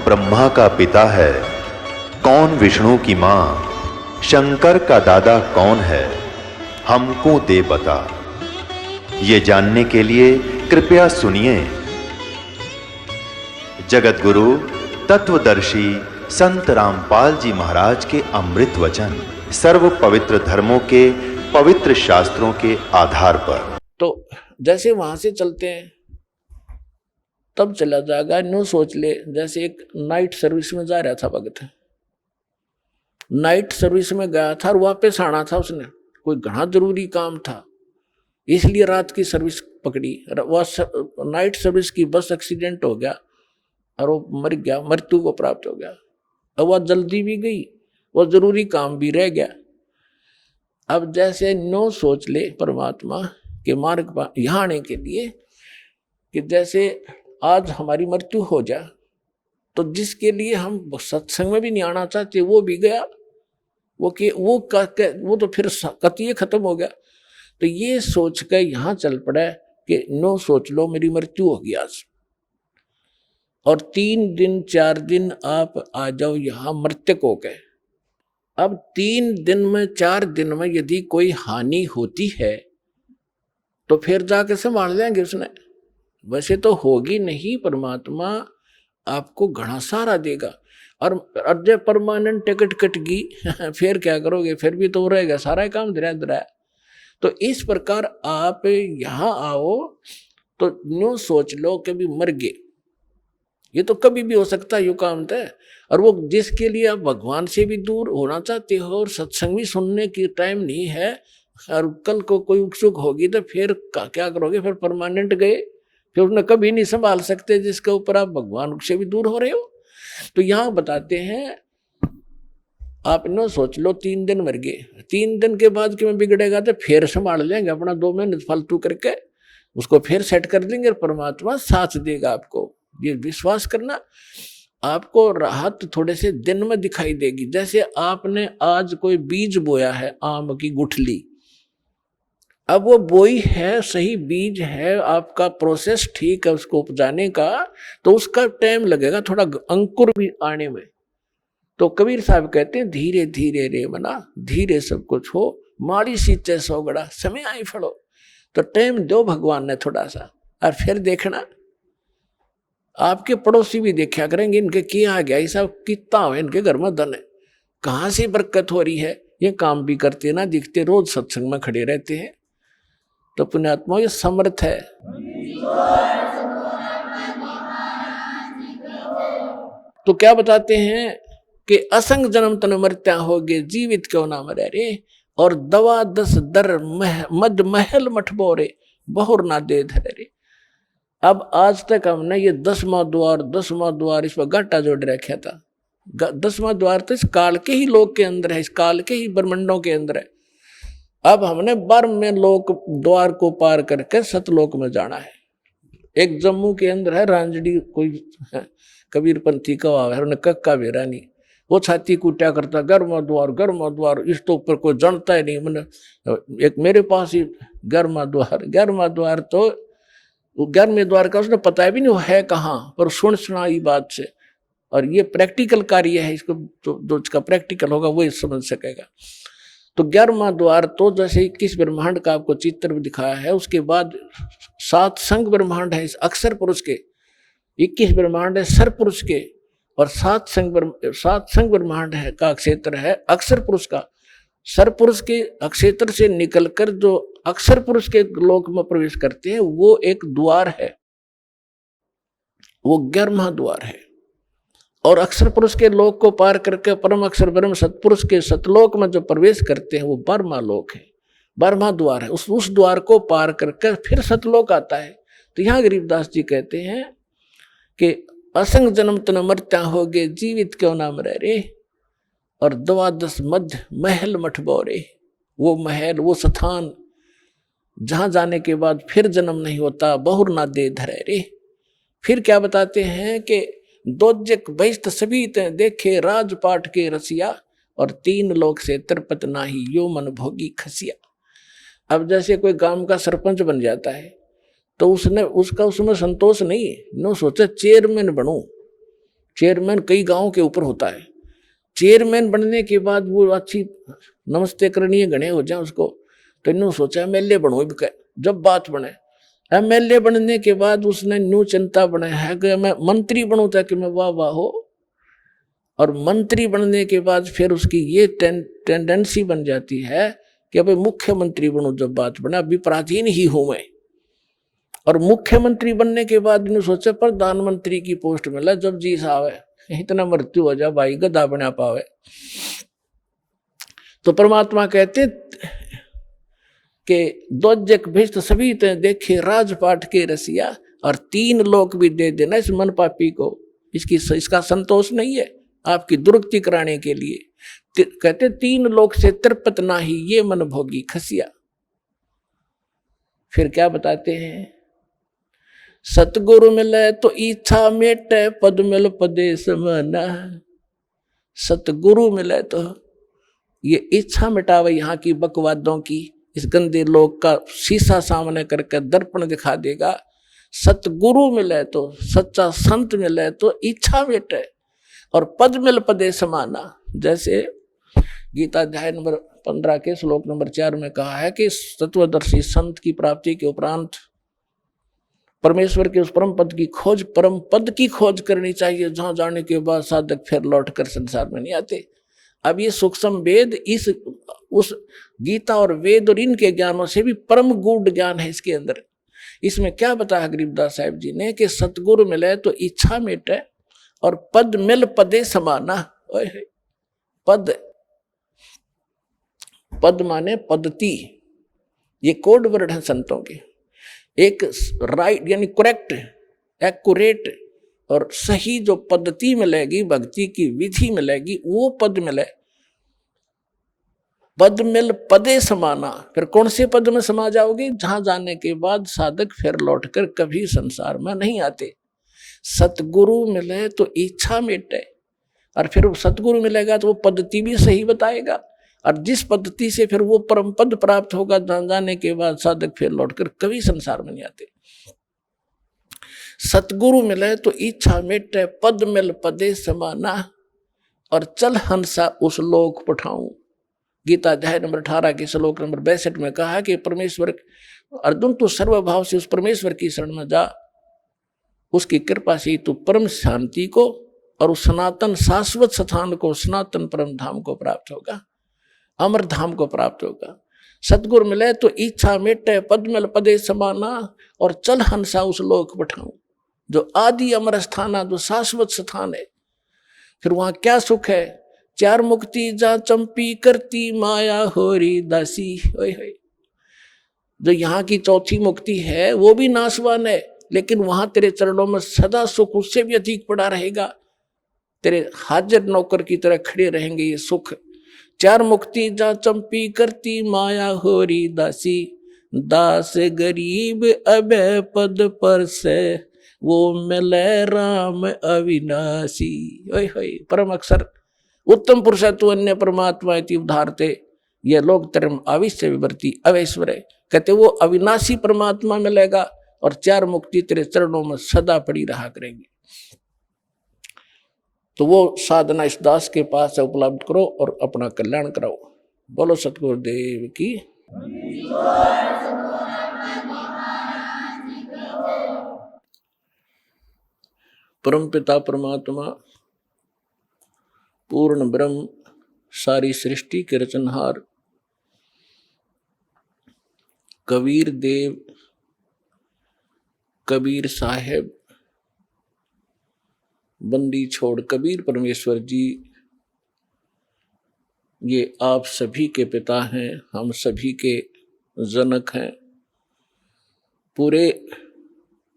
ब्रह्मा का पिता है, कौन विष्णु की मां, शंकर का दादा कौन है, हमको दे बता। ये जानने के लिए कृपया सुनिए। जगत गुरु तत्वदर्शी संत रामपाल जी महाराज के अमृत वचन सर्व पवित्र धर्मों के पवित्र शास्त्रों के आधार पर। तो जैसे वहां से चलते हैं तब चला जाएगा। नो सोच ले, जैसे एक नाइट सर्विस में जा रहा था भगत, नाइट सर्विस में गया था और वापस आना था उसने, कोई घना जरूरी काम था इसलिए रात की सर्विस पकड़ी। वह नाइट सर्विस की बस एक्सीडेंट हो गया और वो मर गया, मृत्यु को प्राप्त हो गया। अब वह जल्दी भी गई, वह जरूरी काम भी रह गया। अब जैसे नो सोच ले परमात्मा के मार्ग पर यहाँ आने के लिए कि जैसे आज हमारी मृत्यु हो जाए तो जिसके लिए हम सत्संग में भी नहीं आना चाहते वो भी गया, वो तो फिर कतई खत्म हो गया। तो ये सोच कर यहाँ चल पड़ा कि नो सोच लो मेरी मृत्यु होगी आज, और 3 दिन 4 दिन आप आ जाओ यहाँ मृतक हो गए। अब 3 दिन में 4 दिन में यदि कोई हानि होती है तो फिर जाके संभाल लेंगे उसने, वैसे तो होगी नहीं। परमात्मा आपको घना सहारा देगा। और जब परमानेंट टिकट कट गई फिर क्या करोगे, फिर भी तो रहेगा सारा काम धरा धरा। तो इस प्रकार आप यहाँ आओ तो न्यू सोच लो कि भी मर गए, ये तो कभी भी हो सकता है, यू काम है। और वो जिसके लिए आप भगवान से भी दूर होना चाहते हो और सत्संग भी सुनने की टाइम नहीं है, और कल को कोई उत्सुक होगी तो फिर क्या करोगे, फिर परमानेंट गए, फिर उन्हें कभी नहीं संभाल सकते जिसके ऊपर आप भगवान से भी दूर हो रहे हो। तो यहाँ बताते हैं आप नो सोच लो 3 दिन मर गए, 3 दिन के बाद क्यों बिगड़ेगा तो फिर संभाल लेंगे अपना 2 महीने फालतू करके, उसको फिर सेट कर देंगे और परमात्मा साथ देगा आपको। ये विश्वास करना, आपको राहत थोड़े से दिन में दिखाई देगी। जैसे आपने आज कोई बीज बोया है, आम की गुठली, अब वो बोई है, सही बीज है, आपका प्रोसेस ठीक है उसको उपजाने का, तो उसका टाइम लगेगा थोड़ा अंकुर भी आने में। तो कबीर साहब कहते हैं धीरे धीरे रे मना, धीरे सब कुछ हो, माड़ी सींचे सौगड़ा, समय आई फड़ो। तो टाइम दो भगवान ने थोड़ा सा, और फिर देखना आपके पड़ोसी भी देखा करेंगे इनके क्या आ गया, ये सब कितना हो इनके घर में धन है, कहाँ से बरकत हो रही है, ये काम भी करते ना दिखते, रोज सत्संग में खड़े रहते हैं। तो पुण्यात्मा ये समर्थ है। तो क्या बताते हैं कि असंग जन्म तन मरत्या होगे, जीवित क्यों ना मरे रे, और दवा 10 दर मद महल मठ बोरे, बहुर ना दे धरे रे। अब आज तक हमने ये 10वां द्वार इस पर घाटा जोड़ रखा था। 10वां द्वार तो इस काल के ही लोक के अंदर है, इस काल के ही ब्रह्मंडों के अंदर है। अब हमने 12वें लोक द्वार को पार करके सतलोक में जाना है। एक जम्मू के अंदर है रांजड़ी, कोई कबीरपंथी का है, उन्हें कक्का बेरानी, वो छाती कूटा करता, गर्मा द्वार, इस तो ऊपर कोई जानता ही नहीं। मैंने एक मेरे पास ही गर्मा द्वार तो 11वें द्वार का उसने पता भी नहीं वो है कहाँ, पर सुना ये बात से। और ये प्रैक्टिकल कार्य है, इसको जो इसका प्रैक्टिकल होगा वही समझ सकेगा। तो 11वां द्वार तो जैसे 21 ब्रह्मांड का आपको चित्र भी दिखाया है, उसके बाद 7 संग ब्रह्मांड है इस अक्षर पुरुष के, 21 ब्रह्मांड है सर पुरुष के, और 7 संग ब्रह्मांड है का क्षेत्र है अक्षर पुरुष का। सर पुरुष के अक्षेत्र से निकलकर जो अक्षर पुरुष के लोक में प्रवेश करते हैं वो एक द्वार है, वो 11वां द्वार है। और अक्षर पुरुष के लोक को पार करके परम अक्षर ब्रह्म सतपुरुष के सतलोक में जो प्रवेश करते हैं वो 12वां लोक है, 12वां द्वार है। उस द्वार को पार करके फिर सतलोक आता है। तो यहाँ गरीबदास जी कहते हैं कि असंग जन्म तन मरत्या होगे, जीवित क्यों ना मरे रे, और 12 मध्य महल मठ बोरे, वो महल वो स्थान जहां जाने के बाद फिर जन्म नहीं होता, बहुर ना दे धरे रे। फिर क्या बताते हैं कि दोजक बहिष्ठ सभी देखे राजपाट के रसिया, और 3 लोक से तिरपत नाही यो मन भोगी खसिया। अब जैसे कोई गांव का सरपंच बन जाता है तो उसमें संतोष नहीं है, नो सोचे चेयरमैन बनूं, चेयरमैन कई गांव के ऊपर होता है। चेयरमैन बनने के बाद वो अच्छी नमस्ते करनी है घने हो जाए उसको, तो इन्होंने सोचा एमएलए बनो। जब बात बने एमएलए बनने के बाद उसने न्यू चिंता बनाया है कि मैं मंत्री बनूं ताकि मैं वाह वाह हो। और मंत्री बनने के बाद फिर उसकी ये टेंडेंसी बन जाती है कि अभी मुख्यमंत्री बनूं। जब बात बना अभी पराधीन ही हूं मैं। और मुख्यमंत्री बनने के बाद इन्होंने सोचा प्रधानमंत्री की पोस्ट मिला जब जी साहब है, इतना मृत्यु हो जा भाई गधा बना पावे। तो परमात्मा कहते कि द्वजक भिष्ट सभी ते देखे राजपाट के रसिया, और 3 लोक भी दे देना इस मन पापी को। इसका संतोष नहीं है आपकी दुर्गति कराने के लिए। कहते 3 लोक से तृप्त ना ही ये मन भोगी खसिया। फिर क्या बताते हैं, सतगुरु मिले तो इच्छा मेटे पद मिल पदे समाना। सतगुरु मिले तो ये इच्छा मिटावे यहाँ की बकवादों की, इस गंदे लोग का शीशा सामने करके दर्पण दिखा देगा। सतगुरु मिले तो, सच्चा संत मिले तो इच्छा मिटे और पद मिल पदे समाना। जैसे गीता अध्याय नंबर 15 के श्लोक नंबर 4 में कहा है कि तत्वदर्शी संत की प्राप्ति के उपरांत परमेश्वर के उस परम पद की खोज, परम पद की खोज करनी चाहिए, जहां जाने के बाद साधक फिर लौट कर संसार में नहीं आते। अब ये सूक्ष्म वेद उस गीता और वेद और इनके ज्ञानों से भी परम गूढ़ ज्ञान है इसके अंदर। इसमें क्या बताया गरीबदास साहिब जी ने कि सतगुरु मिले तो इच्छा मिटे और पद मिल पदे समाना। पद, पद माने पद्धति, ये कोड वर्ड है संतों के। एक राइट यानी करेक्ट, एक्यूरेट और सही जो पद्धति मिलेगी, भक्ति की विधि मिलेगी, वो पद मिले। पद मिल पदे समाना। फिर कौन से पद में समा जाओगे, जहां जाने के बाद साधक फिर लौटकर कभी संसार में नहीं आते। सतगुरु मिले तो इच्छा मिटे, और फिर सतगुरु मिलेगा तो वो पद्धति भी सही बताएगा, और जिस पद्धति से फिर वो परम पद प्राप्त होगा, जहां जाने के बाद साधक फिर लौटकर कभी संसार में नहीं आते। सतगुरु मिले तो इच्छा मिटे पद मिल पदे समाना, और चल हंसा उस लोक पठाऊं। गीता अध्याय नंबर 18 के श्लोक नंबर 62 में कहा कि परमेश्वर अर्जुन तू सर्वभाव से उस परमेश्वर की शरण में जा, उसकी कृपा से तू परम शांति को और उस सनातन शाश्वत स्थान को, सनातन परम धाम को प्राप्त होगा, अमर धाम को प्राप्त होगा। सतगुरु मिले तो इच्छा मिटे पद मिल पदे समाना, और चल हंसा उस लोक पठाऊं, जो आदि अमर स्थान है, जो शाश्वत स्थान है। फिर वहां क्या सुख है, 4 मुक्ति जा चंपी करती माया होरी दासी। ओए होए, जो यहाँ की चौथी मुक्ति है वो भी नाशवान है, लेकिन वहां तेरे चरणों में सदा सुख उससे भी अधिक पड़ा रहेगा। तेरे हाजिर नौकर की तरह खड़े रहेंगे ये सुख। 4 मुक्ति जा चंपी करती माया होरी दासी, दास गरीब अभय पद पर से वो मिले राम अविनाशी। ओए होए, परम अक्षर उत्तम पुरुष तु अन्य परमात्मा इति उद्धारते, ये लोग तरम आविश्य विवर्ती अवैश्वर। कहते वो अविनाशी परमात्मा मिलेगा, और 4 मुक्ति तेरे चरणों में सदा पड़ी रहा करेंगी। तो वो साधना इस दास के पास से उपलब्ध करो और अपना कल्याण कराओ। बोलो सतगुरुदेव की। परम पिता परमात्मा पूर्ण ब्रह्म, सारी सृष्टि के रचनहार कबीर देव, कबीर साहेब, बंदी छोड़ कबीर परमेश्वर जी, ये आप सभी के पिता हैं, हम सभी के जनक हैं, पूरे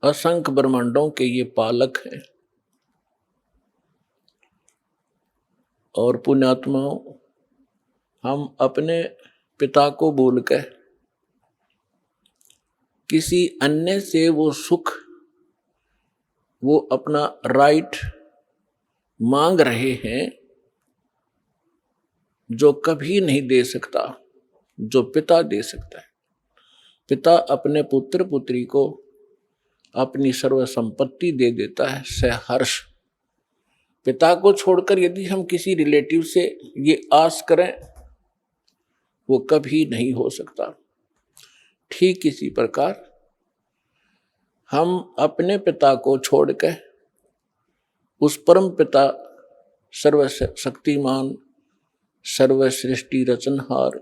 असंख्य ब्रह्मांडों के ये पालक हैं। और पुण्यात्माओं, हम अपने पिता को भूलकर किसी अन्य से वो सुख, वो अपना राइट मांग रहे हैं, जो कभी नहीं दे सकता, जो पिता दे सकता है। पिता अपने पुत्र पुत्री को अपनी सर्व संपत्ति दे देता है सहर्ष, पिता को छोड़कर यदि हम किसी रिलेटिव से ये आस करें, वो कभी नहीं हो सकता। ठीक इसी प्रकार हम अपने पिता को छोड़कर उस परम पिता सर्वशक्तिमान सर्वसृष्टि रचनहार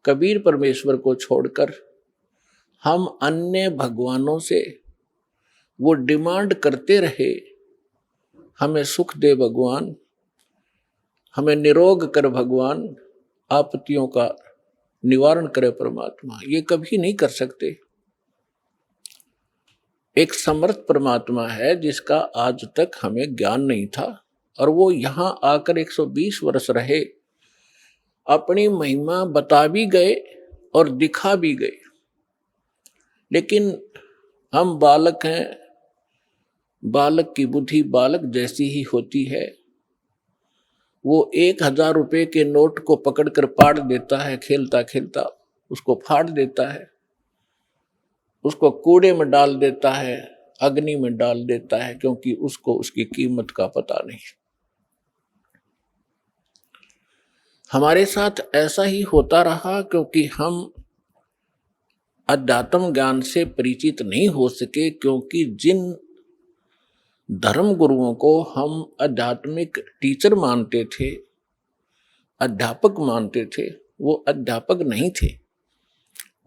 कबीर परमेश्वर को छोड़कर हम अन्य भगवानों से वो डिमांड करते रहे, हमें सुख दे भगवान, हमें निरोग कर भगवान, आपत्तियों का निवारण करे परमात्मा, ये कभी नहीं कर सकते। एक समर्थ परमात्मा है जिसका आज तक हमें ज्ञान नहीं था, और वो यहां आकर 120 वर्ष रहे, अपनी महिमा बता भी गए और दिखा भी गए। लेकिन हम बालक हैं, बालक की बुद्धि बालक जैसी ही होती है। वो 1000 रुपए के नोट को पकड़कर फाड़ देता है, खेलता खेलता उसको फाड़ देता है, उसको कूड़े में डाल देता है, अग्नि में डाल देता है, क्योंकि उसको उसकी कीमत का पता नहीं। हमारे साथ ऐसा ही होता रहा, क्योंकि हम अध्यात्म ज्ञान से परिचित नहीं हो सके, क्योंकि जिन धर्म गुरुओं को हम आध्यात्मिक टीचर मानते थे, अध्यापक मानते थे, वो अध्यापक नहीं थे।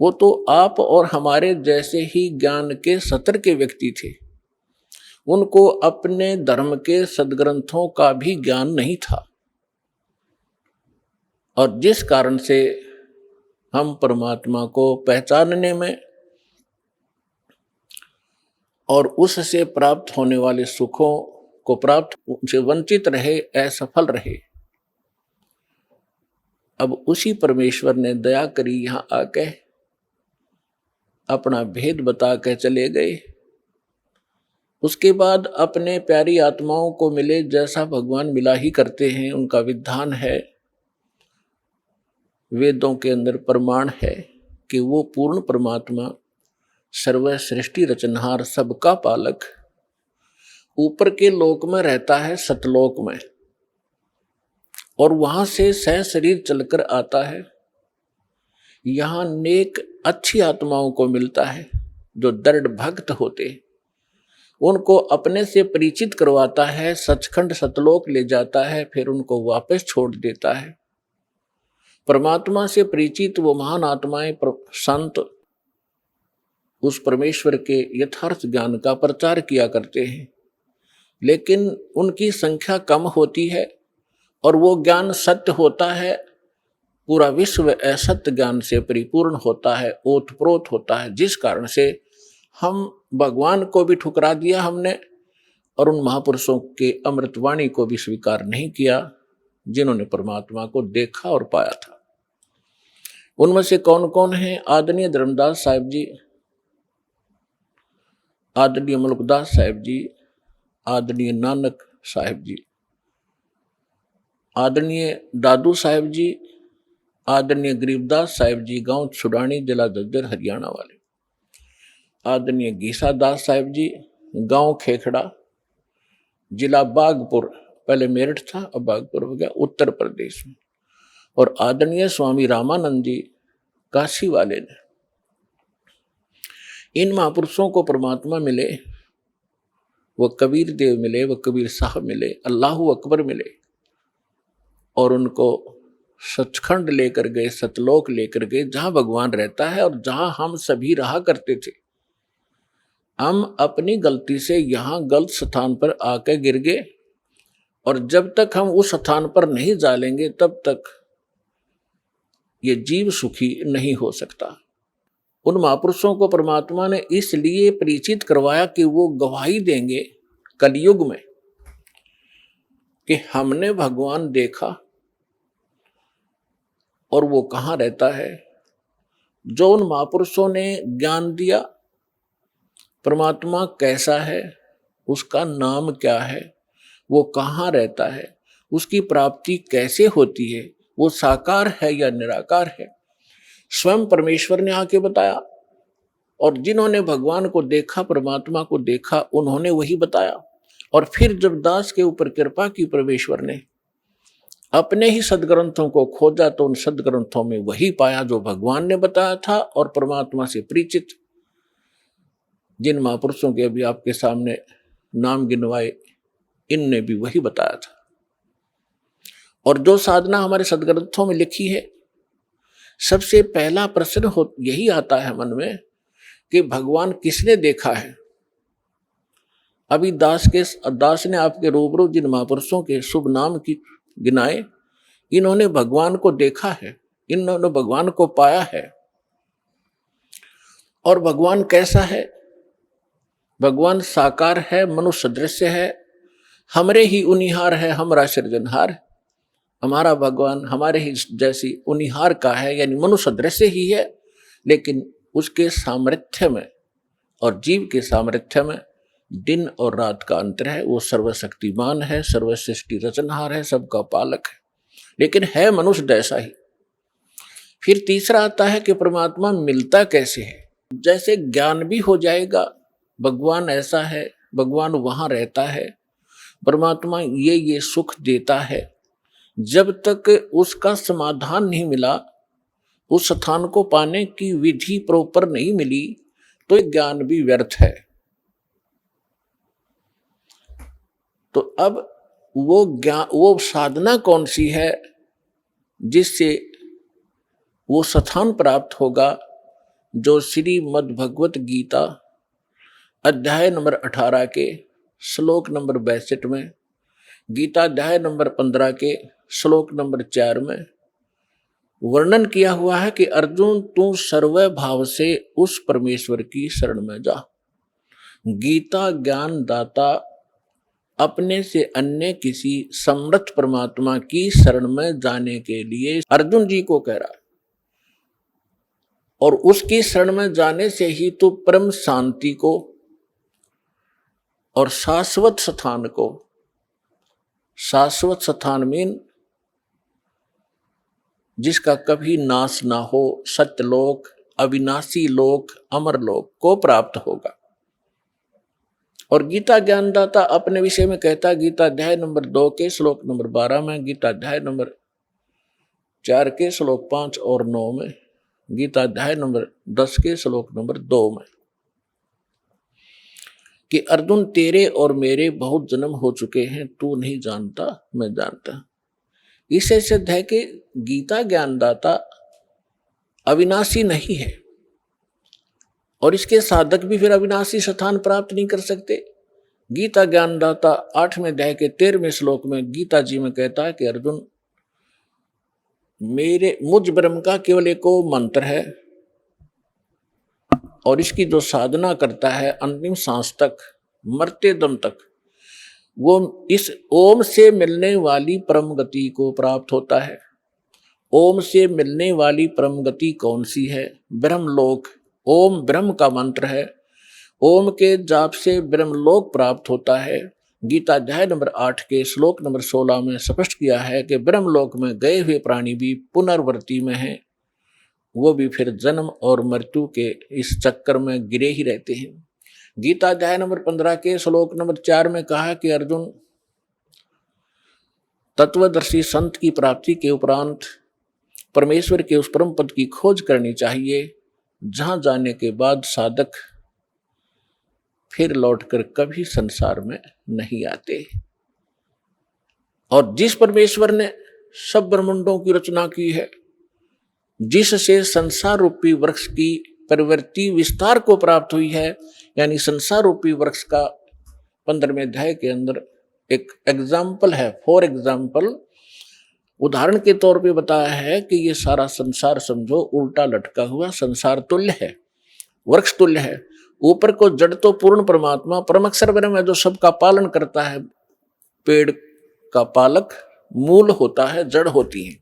वो तो आप और हमारे जैसे ही ज्ञान के सतर के व्यक्ति थे। उनको अपने धर्म के सदग्रंथों का भी ज्ञान नहीं था, और जिस कारण से हम परमात्मा को पहचानने में और उससे प्राप्त होने वाले सुखों को प्राप्त से वंचित रहे, असफल रहे। अब उसी परमेश्वर ने दया करी, यहां आके अपना भेद बता के चले गए। उसके बाद अपने प्यारी आत्माओं को मिले, जैसा भगवान मिला ही करते हैं, उनका विधान है, वेदों के अंदर प्रमाण है कि वो पूर्ण परमात्मा सर्व सृष्टि रचनहार सबका पालक ऊपर के लोक में रहता है, सतलोक में, और वहां से सह शरीर चलकर आता है। यहां नेक अच्छी आत्माओं को मिलता है जो दृढ़ भक्त होते, उनको अपने से परिचित करवाता है, सचखंड सतलोक ले जाता है, फिर उनको वापस छोड़ देता है। परमात्मा से परिचित वो महान आत्माएं संत उस परमेश्वर के यथार्थ ज्ञान का प्रचार किया करते हैं, लेकिन उनकी संख्या कम होती है और वो ज्ञान सत्य होता है। पूरा विश्व असत्य ज्ञान से परिपूर्ण होता है, ओतप्रोत होता है, जिस कारण से हम भगवान को भी ठुकरा दिया हमने, और उन महापुरुषों के अमृतवाणी को भी स्वीकार नहीं किया जिन्होंने परमात्मा को देखा और पाया था। उनमें से कौन कौन है? आदरणीय धर्मदास साहिब जी, आदरणीय मुल्कदास साहिब जी, आदरणीय नानक साहिब जी, आदरणीय दादू साहिब जी, आदरणीय गरीबदास साहिब जी, गांव छुड़ानी, जिला झज्जर, हरियाणा वाले, आदरणीय गीसा दास साहिब जी, गांव खेखड़ा, जिला बागपुर, पहले मेरठ था अब बागपुर हो गया, उत्तर प्रदेश में, और आदरणीय स्वामी रामानंद जी, काशी वाले ने। इन महापुरुषों को परमात्मा मिले, वो कबीर देव मिले, वो कबीर साहब मिले, अल्लाहू अकबर मिले, और उनको सचखंड लेकर गए, सतलोक लेकर गए, जहां भगवान रहता है और जहां हम सभी रहा करते थे। हम अपनी गलती से यहां गलत स्थान पर आकर गिर गए, और जब तक हम उस स्थान पर नहीं जालेंगे तब तक ये जीव सुखी नहीं हो सकता। उन महापुरुषों को परमात्मा ने इसलिए परिचित करवाया कि वो गवाही देंगे कलयुग में कि हमने भगवान देखा, और वो कहाँ रहता है। जो उन महापुरुषों ने ज्ञान दिया, परमात्मा कैसा है, उसका नाम क्या है, वो कहाँ रहता है, उसकी प्राप्ति कैसे होती है, वो साकार है या निराकार है, स्वयं परमेश्वर ने आके बताया। और जिन्होंने भगवान को देखा, परमात्मा को देखा, उन्होंने वही बताया। और फिर जब दास के ऊपर कृपा की परमेश्वर ने अपने ही सदग्रंथों को खोजा तो उन सदग्रंथों में वही पाया जो भगवान ने बताया था, और परमात्मा से परिचित जिन महापुरुषों के अभी आपके सामने नाम गिनवाए, इनने भी वही बताया था। और जो साधना हमारे सदग्रंथों में लिखी है, सबसे पहला प्रश्न यही आता है मन में कि भगवान किसने देखा है। अभी दास ने आपके रूबरू जिन महापुरुषों के शुभ नाम की गिनाए, इन्होंने भगवान को देखा है, इन्होंने भगवान को पाया है। और भगवान कैसा है? भगवान साकार है, मनुष्य दृश्य है, हमरे ही उनिहार है, हमारा सृजनहार। हमारा भगवान हमारे ही जैसी उनिहार का है, यानी मनुष्य दृश्य ही है, लेकिन उसके सामर्थ्य में और जीव के सामर्थ्य में दिन और रात का अंतर है। वो सर्वशक्तिमान है, सर्वसृष्टि रचनहार है, सबका पालक है, लेकिन है मनुष्य जैसा ही। फिर तीसरा आता है कि परमात्मा मिलता कैसे है। जैसे ज्ञान भी हो जाएगा, भगवान ऐसा है, भगवान वहां रहता है, परमात्मा ये सुख देता है, जब तक उसका समाधान नहीं मिला, उस स्थान को पाने की विधि प्रॉपर नहीं मिली, तो ज्ञान भी व्यर्थ है। तो अब वो साधना कौन सी है जिससे वो स्थान प्राप्त होगा, जो श्रीमद् भगवत गीता अध्याय नंबर 18 के श्लोक नंबर 62 में, गीता अध्याय नंबर 15 के श्लोक नंबर 4 में वर्णन किया हुआ है कि अर्जुन तू सर्व भाव से उस परमेश्वर की शरण में जा। गीता ज्ञान दाता अपने से अन्य किसी समर्थ परमात्मा की शरण में जाने के लिए अर्जुन जी को कह रहा है, और उसकी शरण में जाने से ही तो परम शांति को और शाश्वत स्थान को, शाश्वत स्थान मीन जिसका कभी नाश ना हो, सत्यलोक, अविनाशी लोक, अमर लोक को प्राप्त होगा। और गीता ज्ञानदाता अपने विषय में कहता है, गीता अध्याय नंबर 2 के श्लोक नंबर 12 में, गीता अध्याय नंबर 4 के श्लोक 5 और 9 में, गीता अध्याय नंबर 10 के श्लोक नंबर 2 में, कि अर्जुन तेरे और मेरे बहुत जन्म हो चुके हैं, तू नहीं जानता, मैं जानता। इससे सिद्ध है कि गीता ज्ञानदाता अविनाशी नहीं है, और इसके साधक भी फिर अविनाशी स्थान प्राप्त नहीं कर सकते। गीता ज्ञानदाता 8वें अध्याय के 13वें श्लोक में गीता जी में कहता है कि अर्जुन मुझ ब्रह्म का केवल एक मंत्र है, और इसकी जो साधना करता है अंतिम सांस तक, मरते दम तक, वो इस ओम से मिलने वाली परम गति को प्राप्त होता है। ओम से मिलने वाली परम गति कौन सी है? ब्रह्मलोक। ओम ब्रह्म का मंत्र है, ओम के जाप से ब्रह्मलोक प्राप्त होता है। गीता अध्याय नंबर 8 के श्लोक नंबर 16 में स्पष्ट किया है कि ब्रह्मलोक में गए हुए प्राणी भी पुनर्वृत्ति में हैं, वो भी फिर जन्म और मृत्यु के इस चक्कर में गिरे ही रहते हैं। गीता अध्याय नंबर 15 के श्लोक नंबर 4 में कहा कि अर्जुन तत्वदर्शी संत की प्राप्ति के उपरांत परमेश्वर के उस परम पद की खोज करनी चाहिए, जहां जाने के बाद साधक फिर लौटकर कभी संसार में नहीं आते। और जिस परमेश्वर ने सब ब्रह्मांडों की रचना की है, जिससे संसार रूपी वृक्ष की प्रवृत्ति विस्तार को प्राप्त हुई है, यानी संसार रूपी वृक्ष का 15वें अध्याय के अंदर एक एग्जाम्पल है, फॉर एग्जाम्पल, उदाहरण के तौर पे बताया है कि ये सारा संसार समझो उल्टा लटका हुआ संसार तुल्य है, वृक्ष तुल्य है। ऊपर को जड़ तो पूर्ण परमात्मा परम अक्षर ब्रह्म है, जो सबका पालन करता है, पेड़ का पालक मूल होता है, जड़ होती है,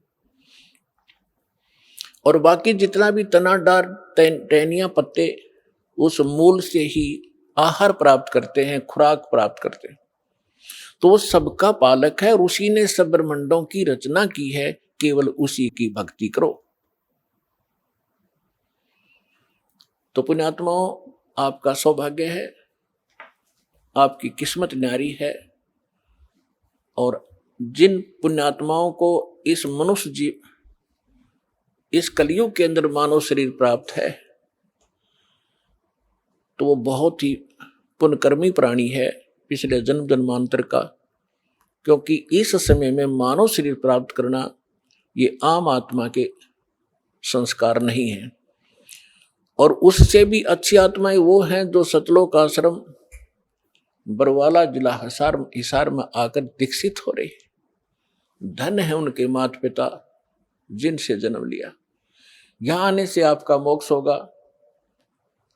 और बाकी जितना भी तना डार टहनियां पत्ते उस मूल से ही आहार प्राप्त करते हैं, खुराक प्राप्त करते हैं। तो वो सबका पालक है, और उसी ने सब ब्रह्मांडों की रचना की है, केवल उसी की भक्ति करो। तो पुण्यात्माओं, आपका सौभाग्य है आपकी किस्मत न्यारी है। और जिन पुण्यात्माओं को इस मनुष्य जीव, इस कलयुग के अंदर मानव शरीर प्राप्त है, तो वो बहुत ही पुण्यकर्मी प्राणी है पिछले जन्म जन्मांतर का, क्योंकि इस समय में मानव शरीर प्राप्त करना ये आम आत्मा के संस्कार नहीं है। और उससे भी अच्छी आत्माएं वो हैं जो सतलोक आश्रम बरवाला जिला हिसार में आकर दीक्षित हो रही। धन है उनके माता पिता जिनसे जन्म लिया। यहां आने से आपका मोक्ष होगा,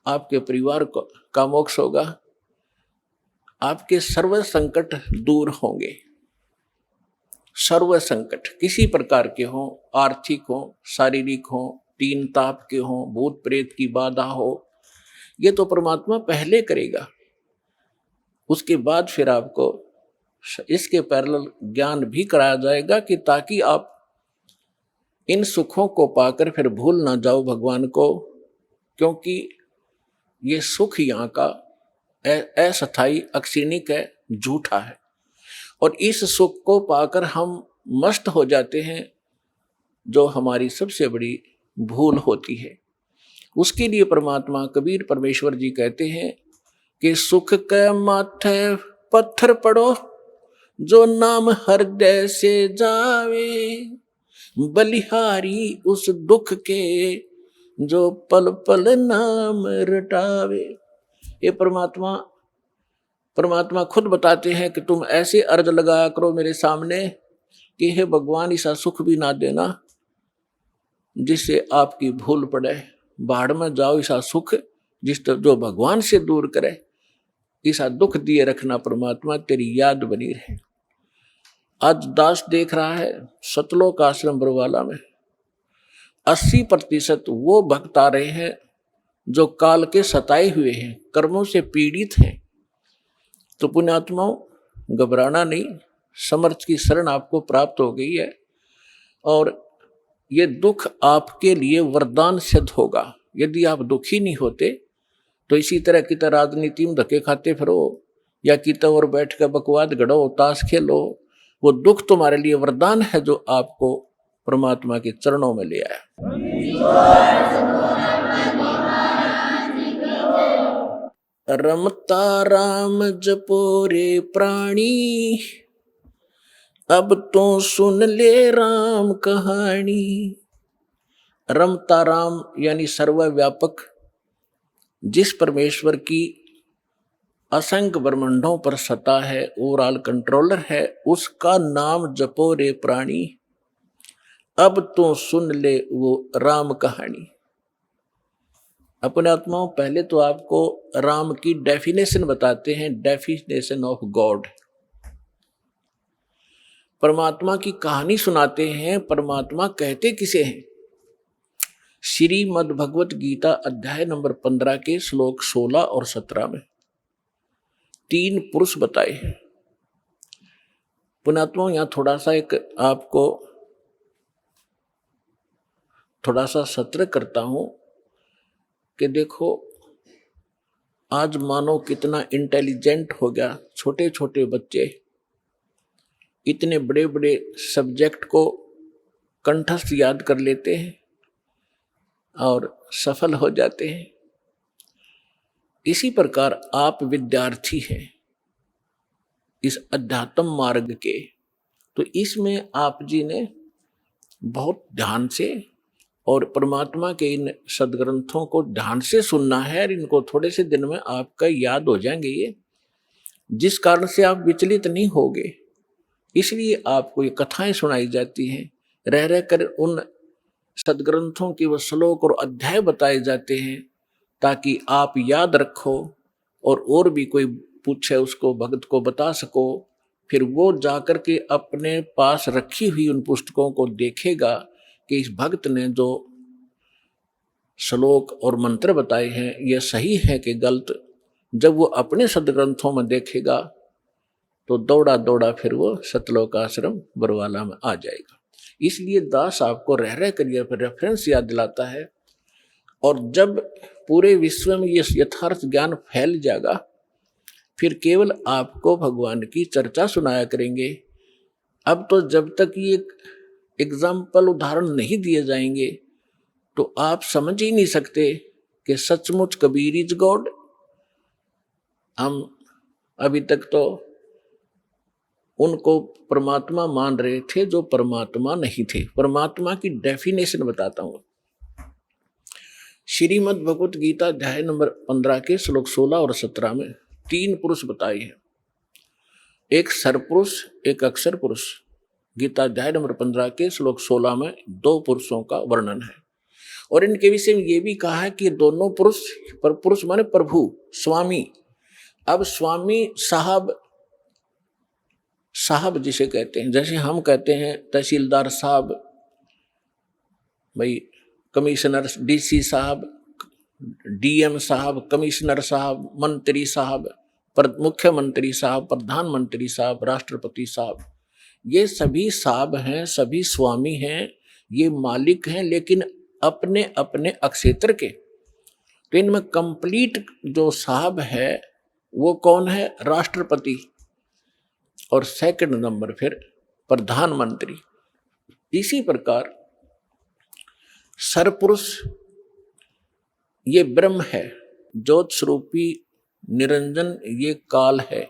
आपके परिवार का मोक्ष होगा, आपके सर्व संकट दूर होंगे। सर्व संकट किसी प्रकार के हों, आर्थिक हों, शारीरिक हों, तीन ताप के हों, भूत प्रेत की बाधा हो, ये तो परमात्मा पहले करेगा। उसके बाद फिर आपको इसके पैरेलल ज्ञान भी कराया जाएगा कि ताकि आप इन सुखों को पाकर फिर भूल ना जाओ भगवान को, क्योंकि ये सुख यहाँ का अस्थायी, अक्षणिक है, झूठा है। और इस सुख को पाकर हम मस्त हो जाते हैं, जो हमारी सबसे बड़ी भूल होती है। उसके लिए परमात्मा कबीर परमेश्वर जी कहते हैं कि सुख के माथे पत्थर पड़ो, जो नाम हृदय से जावे, बलिहारी उस दुख के, जो पल पल नाम रटावे। ये परमात्मा खुद बताते हैं कि तुम ऐसे अर्ज लगाया करो मेरे सामने कि हे भगवान, ऐसा सुख भी ना देना जिससे आपकी भूल पड़े। बाढ़ में जाओ ऐसा सुख जो भगवान से दूर करे, ऐसा दुख दिए रखना परमात्मा, तेरी याद बनी रहे। आज दास देख रहा है सतलोक आश्रम बरवाला में 80% वो भक्त आ रहे हैं जो काल के सताए हुए हैं, कर्मों से पीड़ित हैं। तो पुण्यात्माओं, घबराना नहीं, समर्थ की शरण आपको प्राप्त हो गई है और ये दुख आपके लिए वरदान सिद्ध होगा। यदि आप दुखी नहीं होते तो इसी तरह की तरह राजनीति में धक्के खाते फिरो या कित और बैठ कर बकवाद गढ़ो, ताश खेलो, वो दुख तुम्हारे लिए वरदान है जो आपको परमात्मा के चरणों में ले आया। रमता राम जपो रे प्राणी, अब तो सुन ले राम कहानी। रमता राम यानी सर्वव्यापक, जिस परमेश्वर की असंख्य ब्रह्मांडों पर सत्ता है, ओवरऑल कंट्रोलर है, उसका नाम जपो रे प्राणी, अब तो सुन ले वो राम कहानी। अपने आत्माओं, पहले तो आपको राम की डेफिनेशन बताते हैं, डेफिनेशन ऑफ गॉड। परमात्मा की कहानी सुनाते हैं। परमात्मा कहते किसे हैं? श्रीमद् भगवत गीता अध्याय नंबर 15 के श्लोक 16 और 17 में 3 पुरुष बताए हैं। पुण्यात्माओं, यहाँ थोड़ा सा एक आपको थोड़ा सा सत्र करता हूं कि देखो आज मानो कितना इंटेलिजेंट हो गया। छोटे छोटे बच्चे इतने बड़े बड़े सब्जेक्ट को कंठस्थ याद कर लेते हैं और सफल हो जाते हैं। इसी प्रकार आप विद्यार्थी हैं इस अध्यात्म मार्ग के, तो इसमें आप जी ने बहुत ध्यान से और परमात्मा के इन सदग्रंथों को ध्यान से सुनना है और इनको थोड़े से दिन में आपका याद हो जाएंगे ये, जिस कारण से आप विचलित नहीं होगे। इसलिए आपको ये कथाएं सुनाई जाती हैं, रह रह कर उन सदग्रंथों के वो श्लोक और अध्याय बताए जाते हैं ताकि आप याद रखो और भी कोई पूछे उसको भक्त को बता सको। फिर वो जाकर के अपने पास रखी हुई उन पुस्तकों को देखेगा कि इस भक्त ने जो श्लोक और मंत्र बताए हैं ये सही है कि गलत। जब वो अपने सदग्रंथों में देखेगा तो दौड़ा दौड़ा फिर वो सतलोक आश्रम बरवाला में आ जाएगा। इसलिए दास आपको रह रह कर ये रेफरेंस याद दिलाता है। और जब पूरे विश्व में ये यथार्थ ज्ञान फैल जाएगा फिर केवल आपको भगवान की चर्चा सुनाया करेंगे। अब तो जब तक ये एग्जाम्पल उदाहरण नहीं दिए जाएंगे तो आप समझ ही नहीं सकते कि सचमुच कबीर इज गॉड। हम अभी तक तो उनको परमात्मा मान रहे थे जो परमात्मा नहीं थे। परमात्मा की डेफिनेशन बताता हूं। श्रीमद् भगवत गीता अध्याय नंबर 15 के श्लोक 16 और 17 में 3 पुरुष बताए हैं, एक सरपुरुष, एक अक्षर पुरुष। गीता अध्याय नंबर 15 के श्लोक 16 में 2 पुरुषों का वर्णन है और इनके विषय में ये भी कहा है कि दोनों पुरुष, पर पुरुष माने प्रभु, स्वामी। अब स्वामी साहब जिसे कहते हैं, जैसे हम कहते हैं तहसीलदार साहब, भाई कमिश्नर, डीसी साहब, डीएम साहब, कमिश्नर साहब, मंत्री साहब, मुख्यमंत्री साहब, प्रधानमंत्री साहब, राष्ट्रपति साहब, ये सभी साहब हैं, सभी स्वामी हैं, ये मालिक हैं, लेकिन अपने अपने अक्षेत्र के। तो इनमें कंप्लीट जो साहब है वो कौन है? राष्ट्रपति, और सेकंड नंबर फिर प्रधानमंत्री। इसी प्रकार सरपुरुष ये ब्रह्म है, ज्योत स्वरूपी निरंजन ये काल है,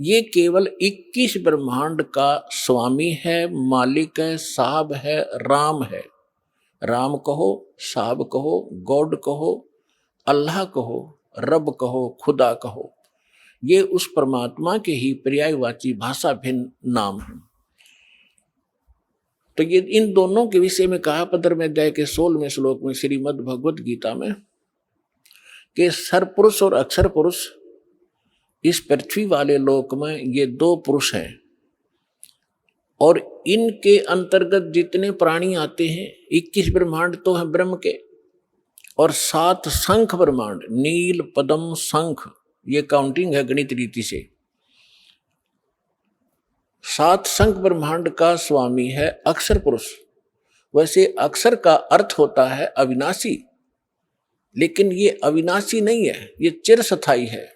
ये केवल 21 ब्रह्मांड का स्वामी है, मालिक है, साहब है, राम है। राम कहो, साहब कहो, गॉड कहो, अल्लाह कहो, रब कहो, खुदा कहो, ये उस परमात्मा के ही पर्यायवाची भाषा भिन्न नाम है। तो ये इन दोनों के विषय में कहा 15वें अध्याय के 16वें श्लोक में श्रीमद् भगवत गीता में कि सरपुरुष और अक्षर पुरुष इस पृथ्वी वाले लोक में ये 2 पुरुष हैं और इनके अंतर्गत जितने प्राणी आते हैं 21 ब्रह्मांड तो हैं ब्रह्म के, और 7 शंख ब्रह्मांड, नील, पद्म, शंख, ये काउंटिंग है गणित रीति से। 7 शंख ब्रह्मांड का स्वामी है अक्षर पुरुष। वैसे अक्षर का अर्थ होता है अविनाशी, लेकिन ये अविनाशी नहीं है, ये चिरस्थायी है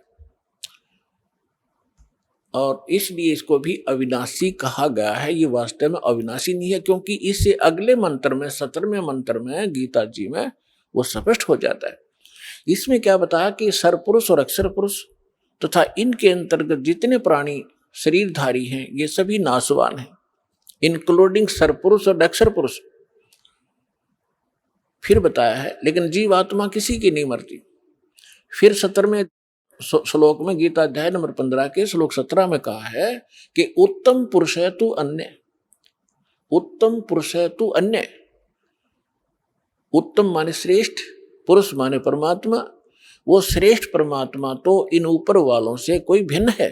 और इसलिए इसको भी अविनाशी कहा गया है। ये वास्तव में अविनाशी नहीं है, क्योंकि इससे अगले मंत्र में, 17वें मंत्र में गीता जी में वो स्पष्ट हो जाता है। इसमें क्या बताया कि सरपुरुष और अक्षर पुरुष तथा इनके अंतर्गत जितने प्राणी शरीरधारी हैं ये सभी नाशवान हैं, इंक्लूडिंग सरपुरुष और अक्षर पुरुष। फिर बताया है लेकिन जीवात्मा किसी की नहीं मरती। फिर 17वें श्लोक में गीता अध्याय नंबर 15 के श्लोक 17 में कहा है कि उत्तम पुरुष है तू अन्य, उत्तम पुरुष है तू अन्य। उत्तम माने श्रेष्ठ, पुरुष माने परमात्मा। वो श्रेष्ठ परमात्मा तो इन ऊपर वालों से कोई भिन्न है,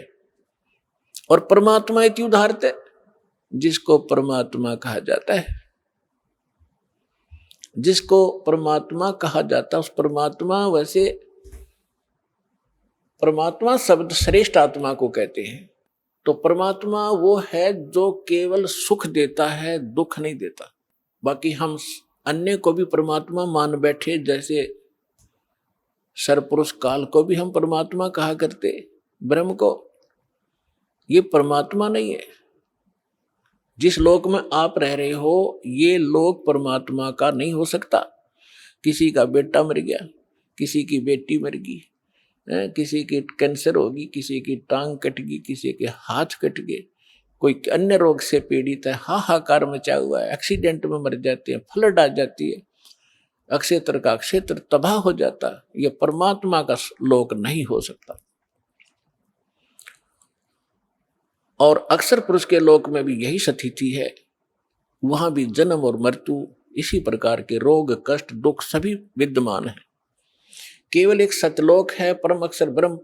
और परमात्मा इति उदाहरते, जिसको परमात्मा कहा जाता है, जिसको परमात्मा कहा जाता है उस परमात्मा, वैसे परमात्मा शब्द श्रेष्ठ आत्मा को कहते हैं। तो परमात्मा वो है जो केवल सुख देता है, दुख नहीं देता। बाकी हम अन्य को भी परमात्मा मान बैठे, जैसे सरपुरुष काल को भी हम परमात्मा कहा करते, ब्रह्म को। ये परमात्मा नहीं है। जिस लोक में आप रह रहे हो ये लोक परमात्मा का नहीं हो सकता। किसी का बेटा मर गया, किसी की बेटी मर गई, किसी की कैंसर होगी, किसी की टांग कट गई, किसी के हाथ कट गए, कोई अन्य रोग से पीड़ित है, हाहाकार मचा हुआ है, एक्सीडेंट में मर जाते हैं, फ्लड आ जाती है, अक्षेत्र का क्षेत्र तबाह हो जाता है। यह परमात्मा का लोक नहीं हो सकता। और अक्षर पुरुष के लोक में भी यही स्थिति है, वहां भी जन्म और मृत्यु, इसी प्रकार के रोग, कष्ट, दुख सभी विद्यमान है। केवल एक सतलोक है, परम अक्षर ब्रह्म,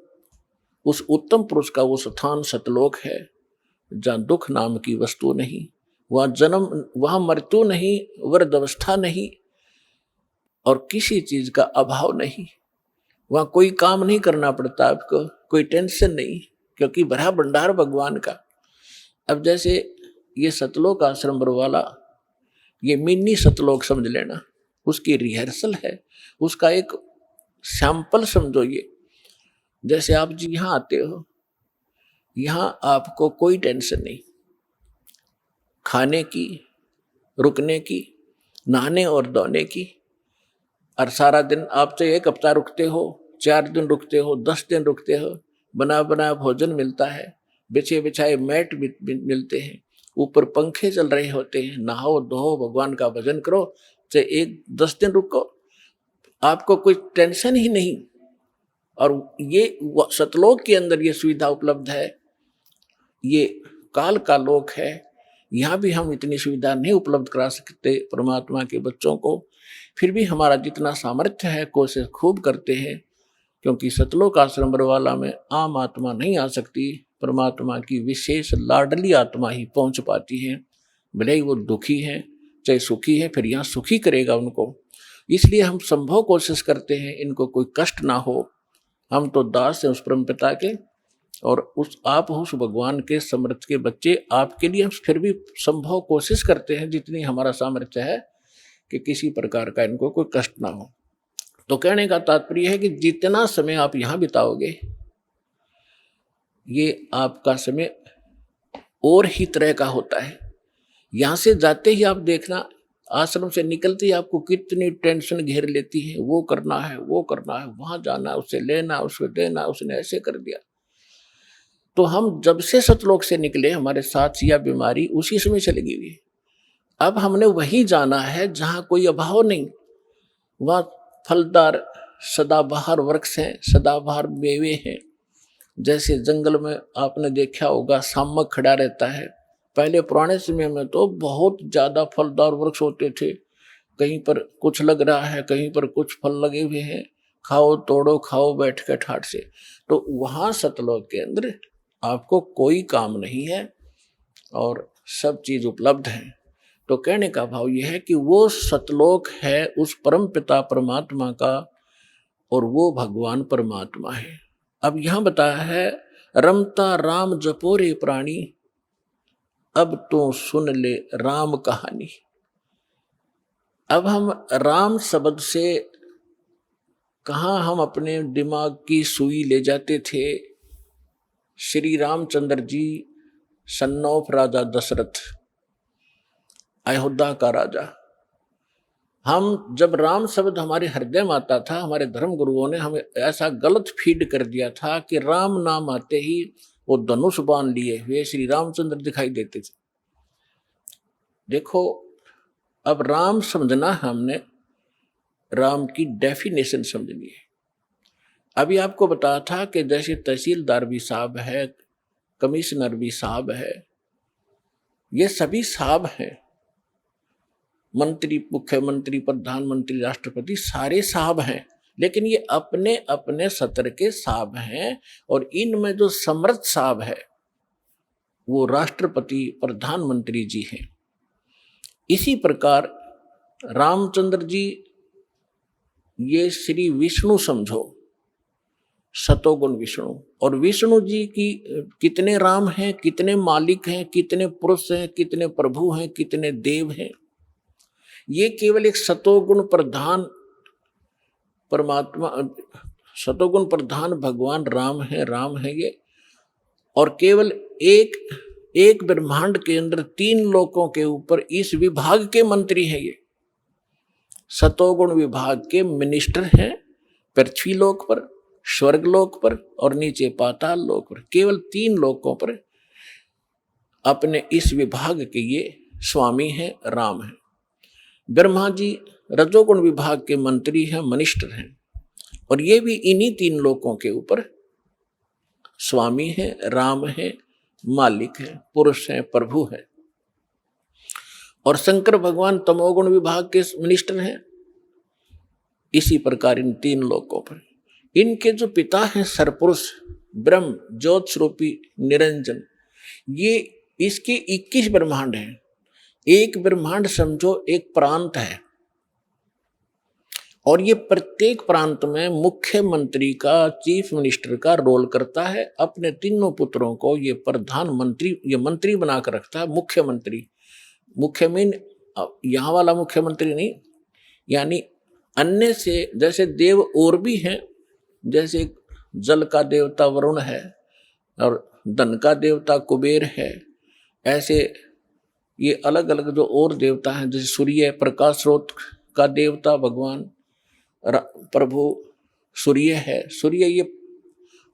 उस उत्तम पुरुष का वो स्थान सतलोक है जहाँ दुख नाम की वस्तु नहीं, वहाँ जन्म, वहाँ मृत्यु नहीं, वृद्धावस्था नहीं और किसी चीज का अभाव नहीं। वहाँ कोई काम नहीं करना पड़ता आपको, कोई टेंशन नहीं, क्योंकि भरा भंडार भगवान का। अब जैसे ये सतलोक आश्रम वाला, ये मिनी सतलोक समझ लेना, उसकी रिहर्सल है, उसका एक सैंपल समझो। ये जैसे आप जी यहाँ आते हो यहां आपको कोई टेंशन नहीं, खाने की, रुकने की, नहाने और धोने की। और सारा दिन आप चाहे 1 हफ्ता रुकते हो, 4 दिन रुकते हो, 10 दिन रुकते हो, बना बना भोजन मिलता है, बिछे बिछाए मैट मिलते हैं, ऊपर पंखे चल रहे होते हैं, नहाओ धो, भगवान का भजन करो, चाहे 10 दिन रुको, आपको कोई टेंशन ही नहीं। और ये सतलोक के अंदर ये सुविधा उपलब्ध है। ये काल का लोक है, यहाँ भी हम इतनी सुविधा नहीं उपलब्ध करा सकते परमात्मा के बच्चों को, फिर भी हमारा जितना सामर्थ्य है कोशिश खूब करते हैं, क्योंकि सतलोक आश्रम बरवाला में आम आत्मा नहीं आ सकती, परमात्मा की विशेष लाडली आत्मा ही पहुंच पाती है। भले ही वो दुखी है चाहे सुखी है, फिर यहाँ सुखी करेगा उनको। इसलिए हम संभव कोशिश करते हैं इनको कोई कष्ट ना हो। हम तो दास हैं उस परमपिता के, और उस आप उस भगवान के समर्थ के बच्चे, आपके लिए हम फिर भी संभव कोशिश करते हैं जितनी हमारा सामर्थ्य है कि किसी प्रकार का इनको कोई कष्ट ना हो। तो कहने का तात्पर्य है कि जितना समय आप यहाँ बिताओगे, ये आपका समय और ही तरह का होता है। यहाँ से जाते ही आप देखना, आश्रम से निकलते ही आपको कितनी टेंशन घेर लेती है, वो करना है, वो करना है, वहां जाना, उससे लेना, उसको देना, उसने ऐसे कर दिया। तो हम जब से सतलोक से निकले, हमारे साथ या बीमारी उसी समय चली गई। अब हमने वही जाना है जहां कोई अभाव नहीं, वहां फलदार सदाबहार वृक्ष हैं, सदाबहार मेवे हैं। जैसे जंगल में आपने देखा होगा शामक खड़ा रहता है, पहले पुराने समय में तो बहुत ज्यादा फलदार वृक्ष होते थे, कहीं पर कुछ लग रहा है, कहीं पर कुछ फल लगे हुए हैं, खाओ तोड़ो खाओ बैठ के ठाट से। तो वहां सतलोक के अंदर आपको कोई काम नहीं है और सब चीज उपलब्ध है। तो कहने का भाव यह है कि वो सतलोक है उस परम पिता परमात्मा का, और वो भगवान परमात्मा है। अब यहां बताया है, रमता राम जपोरे प्राणी, अब तो सुन ले राम कहानी। अब हम राम शब्द से कहाँ हम अपने दिमाग की सुई ले जाते थे। श्री रामचंद्र जी सन ऑफ राजा दशरथ, अयोध्या का राजा। हम जब राम शब्द हमारे हृदय में आता था, हमारे धर्म गुरुओं ने हमें ऐसा गलत फीड कर दिया था कि राम नाम आते ही वो धनुष बाण लिए हुए श्री रामचंद्र दिखाई देते थे। देखो, अब राम समझना हमने राम की डेफिनेशन समझनी है। अभी आपको बताया था कि जैसे तहसीलदार भी साहब है, कमिश्नर भी साहब है, ये सभी साहब हैं, मंत्री, मुख्यमंत्री, प्रधानमंत्री, राष्ट्रपति, सारे साहब हैं, लेकिन ये अपने अपने सत्र के साहब हैं। और इनमें जो समर्थ साहब है वो राष्ट्रपति, प्रधानमंत्री जी हैं। इसी प्रकार रामचंद्र जी ये श्री विष्णु समझो, सतोगुण विष्णु। और विष्णु जी की कितने राम हैं, कितने मालिक हैं, कितने पुरुष हैं, कितने प्रभु हैं, कितने देव हैं। ये केवल एक सतोगुण प्रधान परमात्मा, सतोगुण प्रधान भगवान राम है ये। और केवल एक ब्रह्मांड के अंदर 3 लोकों के ऊपर इस विभाग के मंत्री हैं। ये सतोगुण विभाग के मिनिस्टर हैं, पृथ्वी लोक पर, स्वर्ग लोक पर और नीचे पाताल लोक पर। केवल 3 लोकों पर अपने इस विभाग के ये स्वामी हैं, राम हैं। ब्रह्मा जी रजोगुण विभाग के मंत्री हैं, मिनिस्टर हैं, और ये भी इन्हीं 3 लोकों के ऊपर स्वामी हैं, राम हैं, मालिक हैं, पुरुष हैं, प्रभु हैं। और शंकर भगवान तमोगुण विभाग के मिनिस्टर हैं। इसी प्रकार इन 3 लोकों पर इनके जो पिता हैं सरपुरुष ब्रह्म ज्योत स्वरूपी निरंजन, ये इसके 21 ब्रह्मांड हैं। एक ब्रह्मांड समझो एक प्रांत है, और ये प्रत्येक प्रांत में मुख्यमंत्री का, चीफ मिनिस्टर का रोल करता है। अपने 3 पुत्रों को ये प्रधानमंत्री, ये मंत्री बनाकर रखता है, मुख्यमंत्री। मुख्य में यहाँ वाला मुख्यमंत्री नहीं, यानी अन्य से जैसे देव और भी हैं, जैसे जल का देवता वरुण है, और धन का देवता कुबेर है। ऐसे ये अलग अलग जो और देवता हैं, जैसे सूर्य प्रकाश स्रोत का देवता भगवान प्रभु सूर्य है। सूर्य ये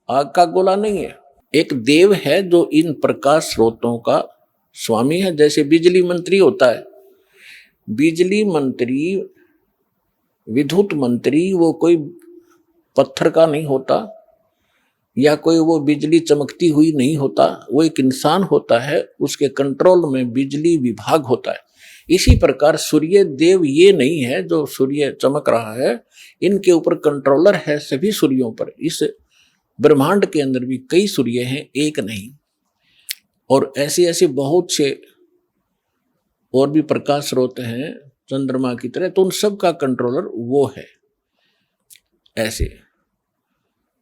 आग का गोला नहीं है, एक देव है जो इन प्रकाश स्रोतों का स्वामी है। जैसे बिजली मंत्री होता है, बिजली मंत्री विद्युत मंत्री वो कोई पत्थर का नहीं होता या कोई वो बिजली चमकती हुई नहीं होता, वो एक इंसान होता है, उसके कंट्रोल में बिजली विभाग होता है। इसी प्रकार सूर्य देव ये नहीं है जो सूर्य चमक रहा है, इनके ऊपर कंट्रोलर है सभी सूर्यों पर। इस ब्रह्मांड के अंदर भी कई सूर्य हैं, एक नहीं। और ऐसे ऐसे बहुत से और भी प्रकाश स्रोत हैं चंद्रमा की तरह, तो उन सब का कंट्रोलर वो है। ऐसे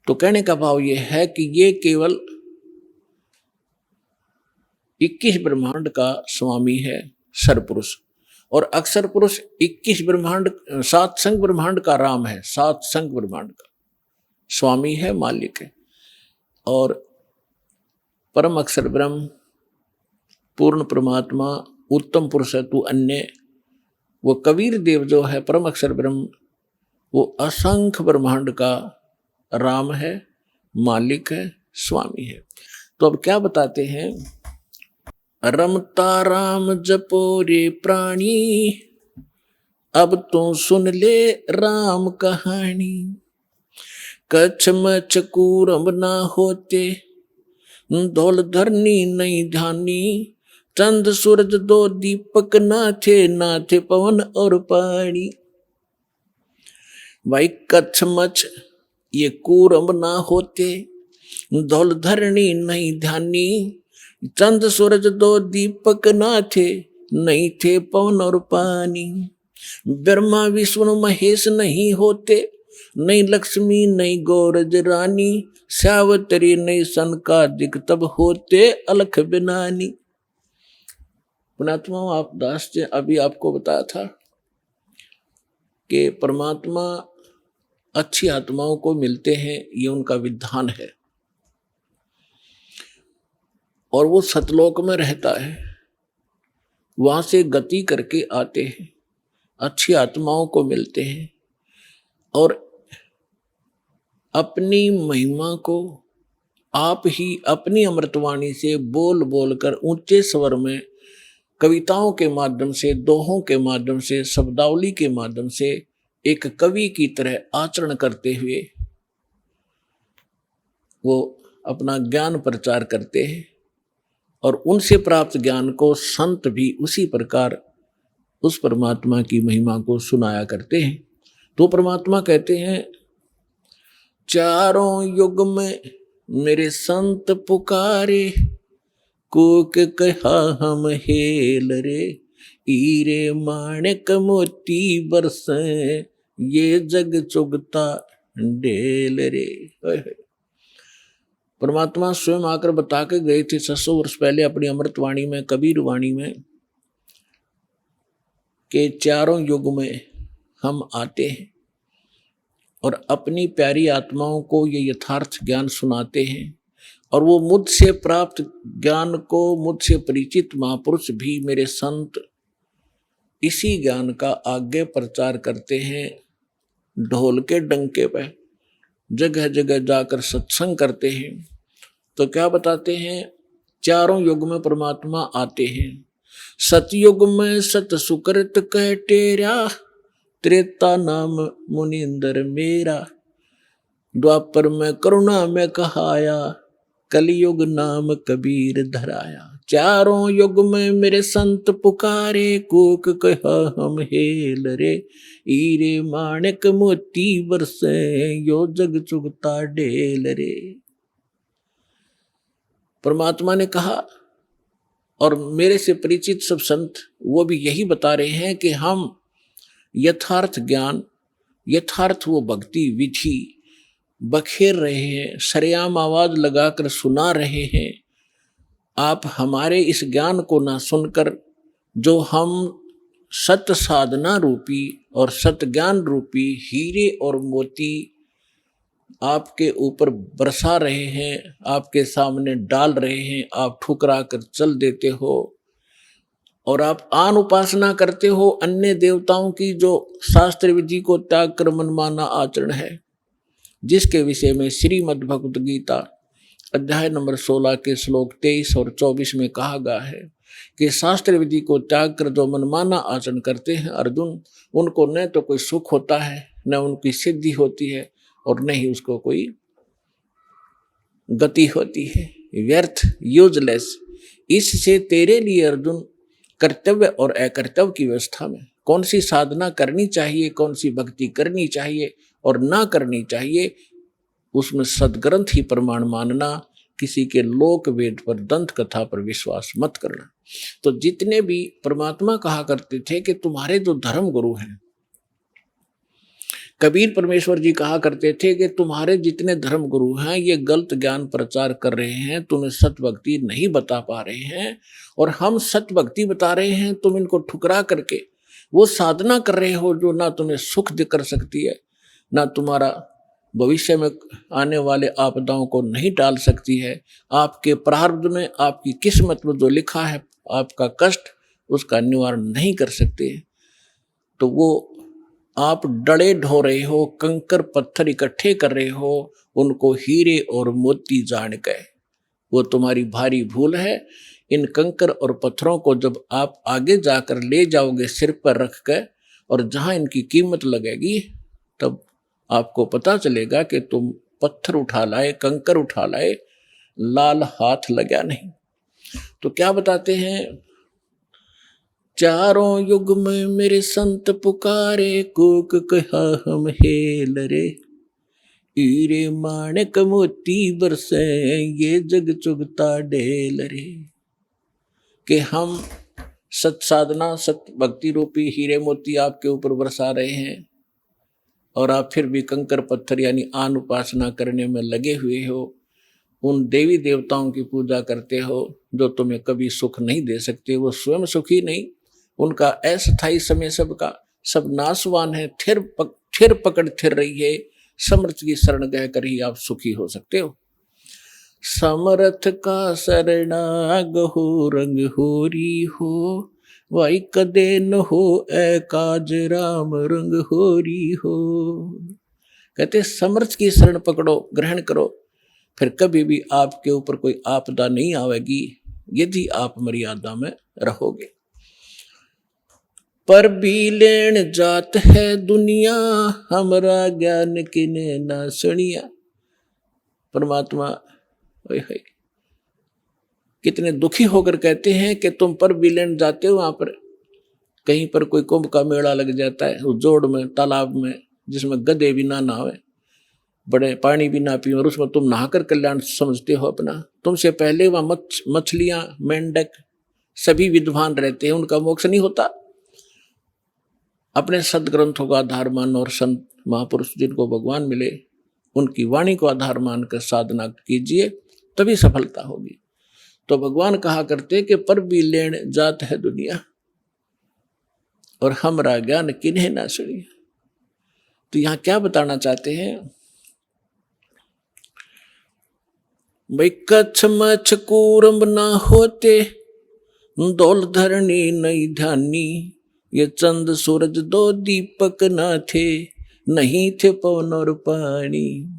तो कहने का भाव ये है कि ये केवल 21 ब्रह्मांड का स्वामी है सरपुरुष, और अक्षर पुरुष 21 ब्रह्मांड 7 संग ब्रह्मांड का राम है, 7 संग ब्रह्मांड का स्वामी है, मालिक है। और परम अक्षर ब्रह्म पूर्ण परमात्मा उत्तम पुरुष है तू अन्य, वो कबीर देव जो है परम अक्षर ब्रह्म, वो असंख्य ब्रह्मांड का राम है, मालिक है, स्वामी है। तो अब क्या बताते हैं, रमता राम जपो रे प्राणी, अब तो सुन ले राम कहानी। कच्छ मच्छ कूरम ना होते, धौल धरनी नहीं ध्यानी। चंद सूरज दो दीपक ना थे पवन और पानी। भाई कच्छ मच्छ ये कूरम ना होते, धौल धरनी नहीं ध्यानी। चंद सूरज दो दीपक ना थे पवन और पानी। ब्रह्मा विष्णु महेश नहीं होते, नहीं लक्ष्मी नहीं गौरज रानी। सावतरी नहीं सनकादिक तब होते अलख बिनानी। पुणात्मा आप दास जी अभी आपको बताया था कि परमात्मा अच्छी आत्माओं को मिलते हैं, ये उनका विधान है। और वो सतलोक में रहता है, वहां से गति करके आते हैं, अच्छी आत्माओं को मिलते हैं और अपनी महिमा को आप ही अपनी अमृतवाणी से बोल बोल कर ऊंचे स्वर में कविताओं के माध्यम से, दोहों के माध्यम से, शब्दावली के माध्यम से एक कवि की तरह आचरण करते हुए वो अपना ज्ञान प्रचार करते हैं। और उनसे प्राप्त ज्ञान को संत भी उसी प्रकार उस परमात्मा की महिमा को सुनाया करते हैं। तो परमात्मा कहते हैं, चारों युग में मेरे संत पुकारे, कोक कहा हम हेल रे। हीरे माणिक मोती बरसे, ये जग चुगता ढेल रे। परमात्मा स्वयं आकर बता के गए थे 600 वर्ष पहले अपनी अमृतवाणी में, कबीर वाणी में, कि चारों युग में हम आते हैं और अपनी प्यारी आत्माओं को ये यथार्थ ज्ञान सुनाते हैं। और वो मुझसे प्राप्त ज्ञान को मुझसे परिचित महापुरुष भी मेरे संत इसी ज्ञान का आगे प्रचार करते हैं। ढोल के डंके पे जगह जगह जाकर सत्संग करते हैं। तो क्या बताते हैं, चारों युग में परमात्मा आते हैं। सतयुग में सत सुकृत कह टेरा, त्रेता नाम मुनिंदर मेरा। द्वापर में करुणा में कहाया, कलयुग नाम कबीर धराया। चारों युग में मेरे संत पुकारे, कोक कहा हम हेल रे। हीरे माणिक मोती बरसे, यो जग चुगता ढेल रे। परमात्मा ने कहा, और मेरे से परिचित सब संत वो भी यही बता रहे हैं कि हम यथार्थ ज्ञान, यथार्थ वो भक्ति विधि बखेर रहे हैं, सरेआम आवाज लगाकर सुना रहे हैं। आप हमारे इस ज्ञान को ना सुनकर जो हम सत साधना रूपी और सत ज्ञान रूपी हीरे और मोती आपके ऊपर बरसा रहे हैं, आपके सामने डाल रहे हैं, आप ठुकरा कर चल देते हो और आप आन उपासना करते हो अन्य देवताओं की, जो शास्त्र विधि को त्याग कर मनमाना आचरण है, जिसके विषय में श्रीमद् भगवत गीता अध्याय नंबर 16 के श्लोक 23 और 24 में कहा गया है कि शास्त्र विधि को त्याग कर जो मनमाना आचरण करते हैं अर्जुन, उनको न तो कोई सुख होता है, न उनकी सिद्धि होती है और न ही उसको कोई गति होती है, व्यर्थ, यूजलेस। इससे तेरे लिए अर्जुन कर्तव्य और अकर्तव्य की व्यवस्था में कौन सी साधना करनी चाहिए, कौन सी भक्ति करनी चाहिए और ना करनी चाहिए, उसमें सदग्रंथ ही प्रमाण मानना, किसी के लोक वेद पर, दंत कथा पर विश्वास मत करना। तो जितने भी परमात्मा कहा करते थे कि तुम्हारे जो धर्म गुरु हैं, कबीर परमेश्वर जी कहा करते थे कि तुम्हारे जितने धर्म गुरु हैं ये गलत ज्ञान प्रचार कर रहे हैं, तुम्हें सत्य भक्ति नहीं बता पा रहे हैं, और हम सत्य भक्ति बता रहे हैं, तुम इनको ठुकरा करके वो साधना कर रहे हो जो ना तुम्हें सुख दे कर सकती है, ना तुम्हारा भविष्य में आने वाले आपदाओं को नहीं टाल सकती है। आपके प्रारब्ध में, आपकी किस्मत में जो लिखा है आपका कष्ट, उसका निवारण नहीं कर सकते। तो वो आप डड़े ढो रहे हो, कंकर पत्थर इकट्ठे कर रहे हो, उनको हीरे और मोती जान गए, वो तुम्हारी भारी भूल है। इन कंकर और पत्थरों को जब आप आगे जाकर ले जाओगे सिर पर रख कर, और जहां इनकी कीमत लगेगी, तब आपको पता चलेगा कि तुम पत्थर उठा लाए, कंकर उठा लाए, लाल हाथ लगा नहीं। तो क्या बताते हैं, चारों युग में मेरे संत पुकारे, कोक कहा हम हेल रे, हीरे माणिक मोती बरसे, ये जग चुगता ढेल रे। कि हम सत साधना, सत भक्ति रूपी हीरे मोती आपके ऊपर बरसा रहे हैं, और आप फिर भी कंकर पत्थर यानी आन उपासना करने में लगे हुए हो, उन देवी देवताओं की पूजा करते हो जो तुम्हें कभी सुख नहीं दे सकते। वो स्वयं सुखी नहीं, उनका अस्थायी समय सबका सब नाशवान है। थिर पकड़ थिर रही है, समर्थ की शरण गह कर ही आप सुखी हो सकते हो। समर्थ का शरणाग हो, रंग होरी हो, वाई कदे न हो ए काज राम, रंग होरी हो। कहते समर्थ की शरण पकड़ो, ग्रहण करो, फिर कभी भी आपके ऊपर कोई आपदा नहीं आवेगी, यदि आप मर्यादा में रहोगे। पर भी लेन जात है दुनिया, हमरा ज्ञान किने ना सुनिया। परमात्मा कितने दुखी होकर कहते हैं कि तुम पर भी लेन जाते हो, वहां पर कहीं पर कोई कुंभ का मेला लग जाता है, उस जोड़ में, तालाब में, जिसमें गधे भी ना नहावे, बड़े पानी भी ना पिए, और उसमें तुम नहाकर कल्याण समझते हो अपना। तुमसे पहले वहां मछलियां, मेंढक सभी विद्वान रहते हैं, उनका मोक्ष नहीं होता। अपने सदग्रंथों का आधार मान और संत महापुरुष जिनको भगवान मिले, उनकी वाणी को आधार मानकर साधना कीजिए, तभी सफलता होगी। तो भगवान कहा करते कि पर भी लेन जात है दुनिया, और हमरा ज्ञान किन्हें ना सुनिए। तो यहां क्या बताना चाहते हैं भाई, कच्छ मच्छ कूरम ना होते, दौल धरनी नहीं ध्यानी, ये चंद सूरज दो दीपक ना थे, नहीं थे पवन और पानी।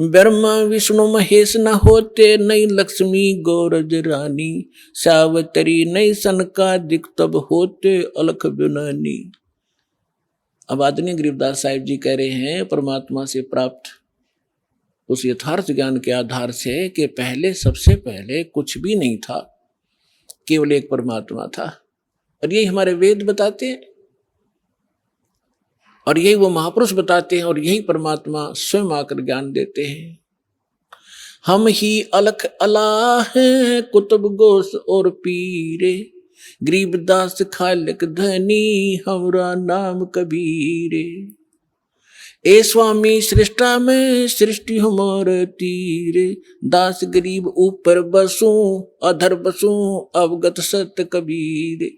ब्रह्मा विष्णु महेश न होते, नहीं लक्ष्मी गौरज रानी, सावतरी नहीं सनकादिक तब होते अलख बिनानी। अब आदरणीय गरीबदास साहिब जी कह रहे हैं परमात्मा से प्राप्त उस यथार्थ ज्ञान के आधार से कि पहले, सबसे पहले कुछ भी नहीं था, केवल एक परमात्मा था। और यही हमारे वेद बताते हैं, और यही वो महापुरुष बताते हैं, और यही परमात्मा स्वयं आकर ज्ञान देते हैं। हम ही अलख अला हैं, कुतुब गोस और पीरे, गरीबदास खालिक धनी, हमरा नाम कबीरे। ए स्वामी सृष्टा में सृष्टि हमार तीरे, दास गरीब ऊपर बसूं, अधर बसूं, अवगत सत्य कबीरे।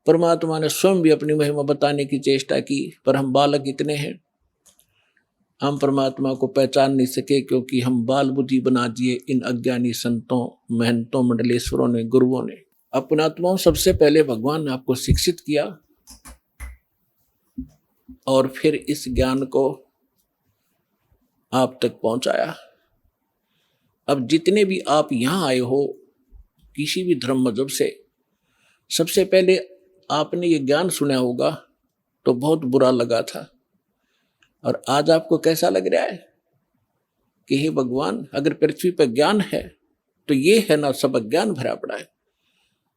परमात्मा ने स्वयं भी अपनी महिमा बताने की चेष्टा की, पर हम बालक इतने हैं हम परमात्मा को पहचान नहीं सके क्योंकि हम बाल बुद्धि बना दिए इन अज्ञानी संतों, महंतों, मंडलेश्वरों ने, गुरुओं ने। अपने आत्माओं, सबसे पहले भगवान ने आपको शिक्षित किया और फिर इस ज्ञान को आप तक पहुंचाया। अब जितने भी आप यहां आए हो किसी भी धर्म मजहब से, सबसे पहले आपने ये ज्ञान सुना होगा तो बहुत बुरा लगा था, और आज आपको कैसा लग रहा है कि हे भगवान, अगर पृथ्वी पर ज्ञान है तो ये है ना, सब अज्ञान भरा पड़ा है।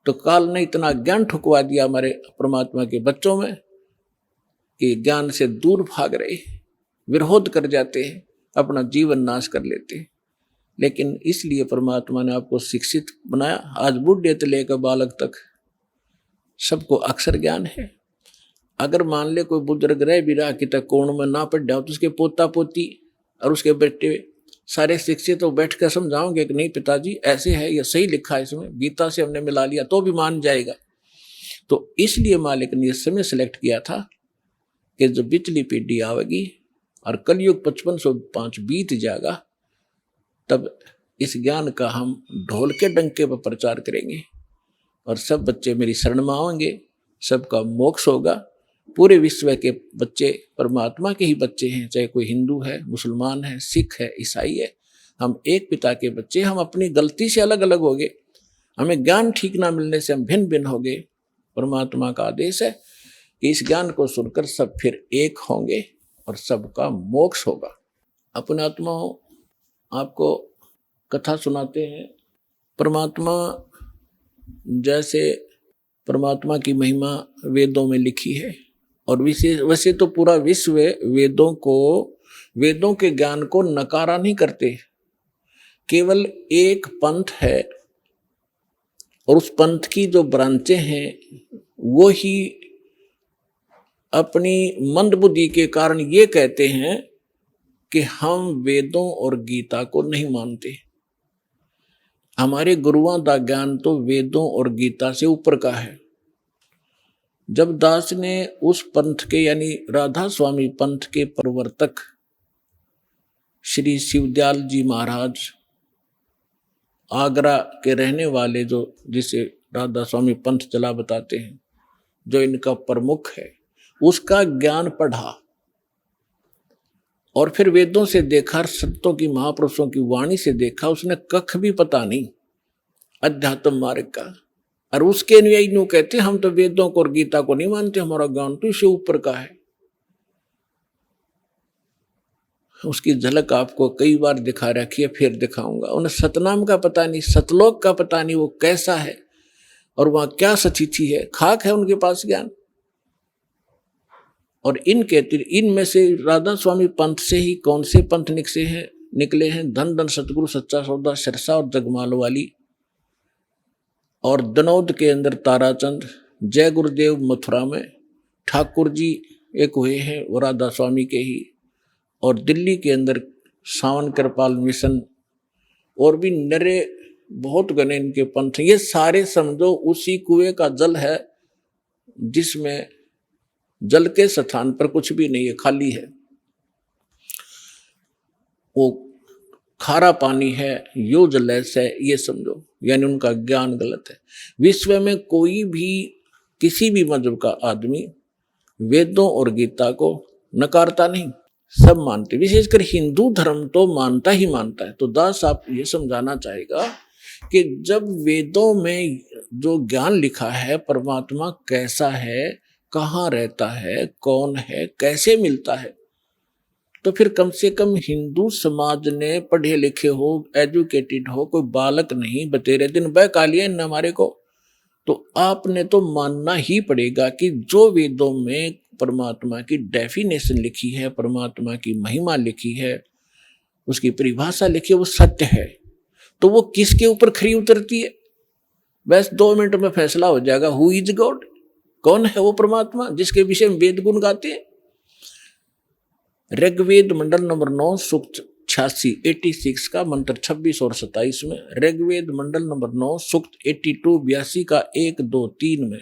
तो काल ने इतना ज्ञान ठुकवा दिया हमारे परमात्मा के बच्चों में कि ज्ञान से दूर भाग रहे, विरोध कर जाते हैं, अपना जीवन नाश कर लेते हैं। लेकिन इसलिए परमात्मा ने आपको शिक्षित बनाया। आज बूढ़े से लेकर बालक तक सबको अक्षर ज्ञान है। अगर मान ले कोई बुजुर्ग रह भी रहा कि तक कोण में ना पढ़ जाओ तो उसके पोता पोती और उसके बेटे सारे शिक्षित तो बैठ कर समझाओगे कि नहीं पिताजी ऐसे है, ये सही लिखा है, इसमें गीता से हमने मिला लिया, तो भी मान जाएगा। तो इसलिए मालिक ने इस समय सेलेक्ट किया था कि जब बिचली पीढ़ी आवेगी और कलयुग 5505 बीत जाएगा, तब इस ज्ञान का हम ढोल के डंके पर प्रचार करेंगे और सब बच्चे मेरी शरण में आएंगे, सबका मोक्ष होगा। पूरे विश्व के बच्चे परमात्मा के ही बच्चे हैं, चाहे कोई हिंदू है, मुसलमान है, सिख है, ईसाई है, हम एक पिता के बच्चे। हम अपनी गलती से अलग अलग हो गए, हमें ज्ञान ठीक ना मिलने से हम भिन्न भिन्न हो गए। परमात्मा का आदेश है कि इस ज्ञान को सुनकर सब फिर एक होंगे और सबका मोक्ष होगा। अपने आत्माओं, आपको कथा सुनाते हैं। परमात्मा, जैसे परमात्मा की महिमा वेदों में लिखी है, और वैसे तो पूरा विश्व वेदों के ज्ञान को नकारा नहीं करते। केवल एक पंथ है और उस पंथ की जो ब्रांचें हैं वो ही अपनी मंदबुद्धि के कारण ये कहते हैं कि हम वेदों और गीता को नहीं मानते। हमारे गुरुओं का ज्ञान तो वेदों और गीता से ऊपर का है। जब दास ने उस पंथ के यानी राधा स्वामी पंथ के प्रवर्तक श्री शिवदयाल जी महाराज, आगरा के रहने वाले, जो जिसे राधा स्वामी पंथ चला बताते हैं, जो इनका प्रमुख है, उसका ज्ञान पढ़ा और फिर वेदों से देखा, संतों की, महापुरुषों की वाणी से देखा, उसने कख भी पता नहीं अध्यात्म मार्ग का। और उसके अनुयायी नु कहते हम तो वेदों को और गीता को नहीं मानते, हमारा ज्ञान तो इससे ऊपर का है। उसकी झलक आपको कई बार दिखा रखी है, फिर दिखाऊंगा। उन्हें सतनाम का पता नहीं, सतलोक का पता नहीं वो कैसा है और वहां क्या सचिथि है, खाक है उनके पास ज्ञान। और इनमें से राधा स्वामी पंथ से ही कौन से पंथ निकले हैं? धन धन सतगुरु, सच्चा सौदा, सिरसा और जगमाल वाली, और दनौद के अंदर ताराचंद, जय गुरुदेव मथुरा में, ठाकुर जी एक हुए हैं वो राधा स्वामी के ही, और दिल्ली के अंदर सावन कृपाल मिशन, और भी नरे बहुत गणे इनके पंथ। ये सारे समझो उसी कुएं का जल है जिसमें जल के स्थान पर कुछ भी नहीं है, खाली है। वो खारा पानी है, यो जलैस है, ये समझो, यानी उनका ज्ञान गलत है। विश्व में कोई भी किसी भी मजहब का आदमी वेदों और गीता को नकारता नहीं, सब मानते। विशेषकर हिंदू धर्म तो मानता ही मानता है। तो दास आप ये समझाना चाहेगा कि जब वेदों में जो ज्ञान लिखा है, परमात्मा कैसा है, कहाँ रहता है, कौन है, कैसे मिलता है, तो फिर कम से कम हिंदू समाज ने पढ़े लिखे हो, एजुकेटेड हो, कोई बालक नहीं बतेरे दिन बहका लिया इन हमारे को, तो आपने तो मानना ही पड़ेगा कि जो वेदों में परमात्मा की डेफिनेशन लिखी है, परमात्मा की महिमा लिखी है, उसकी परिभाषा लिखी है, वो सत्य है। तो वो किसके ऊपर खरी उतरती है? बस 2 मिनट में फैसला हो जाएगा। Who is God? कौन है वो परमात्मा जिसके विषय में वेद गुण गाते हैं? ऋग्वेद मंडल नंबर 9 सूक्त 86 का मंत्र 26 और 27 में, ऋग्वेद मंडल नंबर 9 सूक्त 82 का 1, 2, 3 में,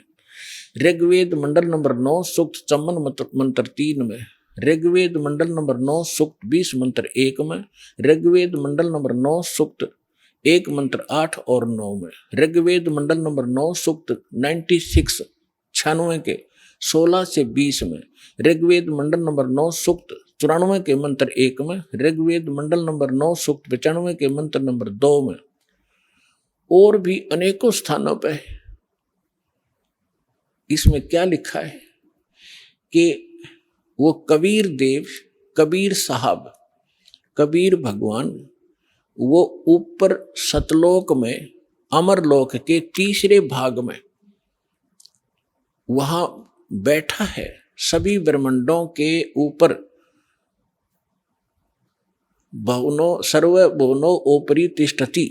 ऋग्वेद मंडल नंबर 9 सूक्त 54 मंत्र 3 में, ऋग्वेद मंडल नंबर 9 सूक्त 20 मंत्र 1 में, ऋग्वेद मंडल नंबर 9 सूक्त 1 मंत्र 8 और 9 में, ऋग्वेद मंडल नंबर 9 सूक्त 96 96 के 16 से 20 में, ऋग्वेद मंडल नंबर 9 सूक्त 94 के मंत्र 1 में, ऋग्वेद मंडल नंबर 9 सूक्त 95 के मंत्र नंबर 2 में, और भी अनेकों स्थानों पे इसमें क्या लिखा है कि वो कबीर देव, कबीर साहब, कबीर भगवान वो ऊपर सतलोक में, अमरलोक के तीसरे भाग में वहां बैठा है, सभी ब्रह्मांडों के ऊपर, भुवनो सर्व भुवनो ओपरी तिष्ठति,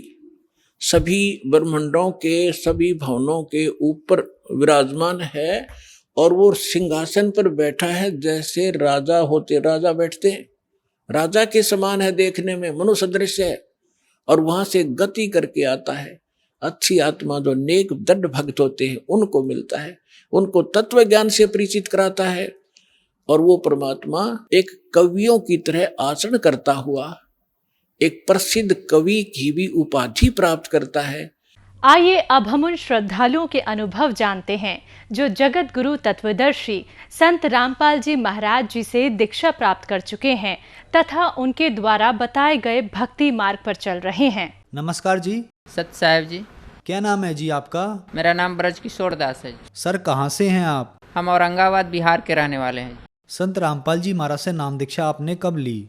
सभी ब्रह्मांडों के सभी भवनों के ऊपर विराजमान है और वो सिंहासन पर बैठा है जैसे राजा होते, राजा बैठते हैं, राजा के समान है, देखने में मनुष्य दृश्य है, और वहां से गति करके आता है। अच्छी आत्मा जो नेक दृढ़ भक्त होते हैं उनको मिलता है, उनको तत्व ज्ञान से परिचित कराता है, और वो परमात्मा एक कवियों की तरह आचरण करता हुआ एक प्रसिद्ध कवि की भी उपाधि प्राप्त करता है। आइए अब हम उन श्रद्धालुओं के अनुभव जानते हैं जो जगत गुरु तत्वदर्शी संत रामपाल जी महाराज जी से दीक्षा प्राप्त कर चुके हैं तथा उनके द्वारा बताए गए भक्ति मार्ग पर चल रहे हैं। नमस्कार जी। सत साहेब जी। क्या नाम है जी आपका? मेरा नाम ब्रज किशोर दास है। सर कहाँ से हैं आप? हम औरंगाबाद बिहार के रहने वाले हैं। संत रामपाल जी महाराज से नाम दीक्षा आपने कब ली?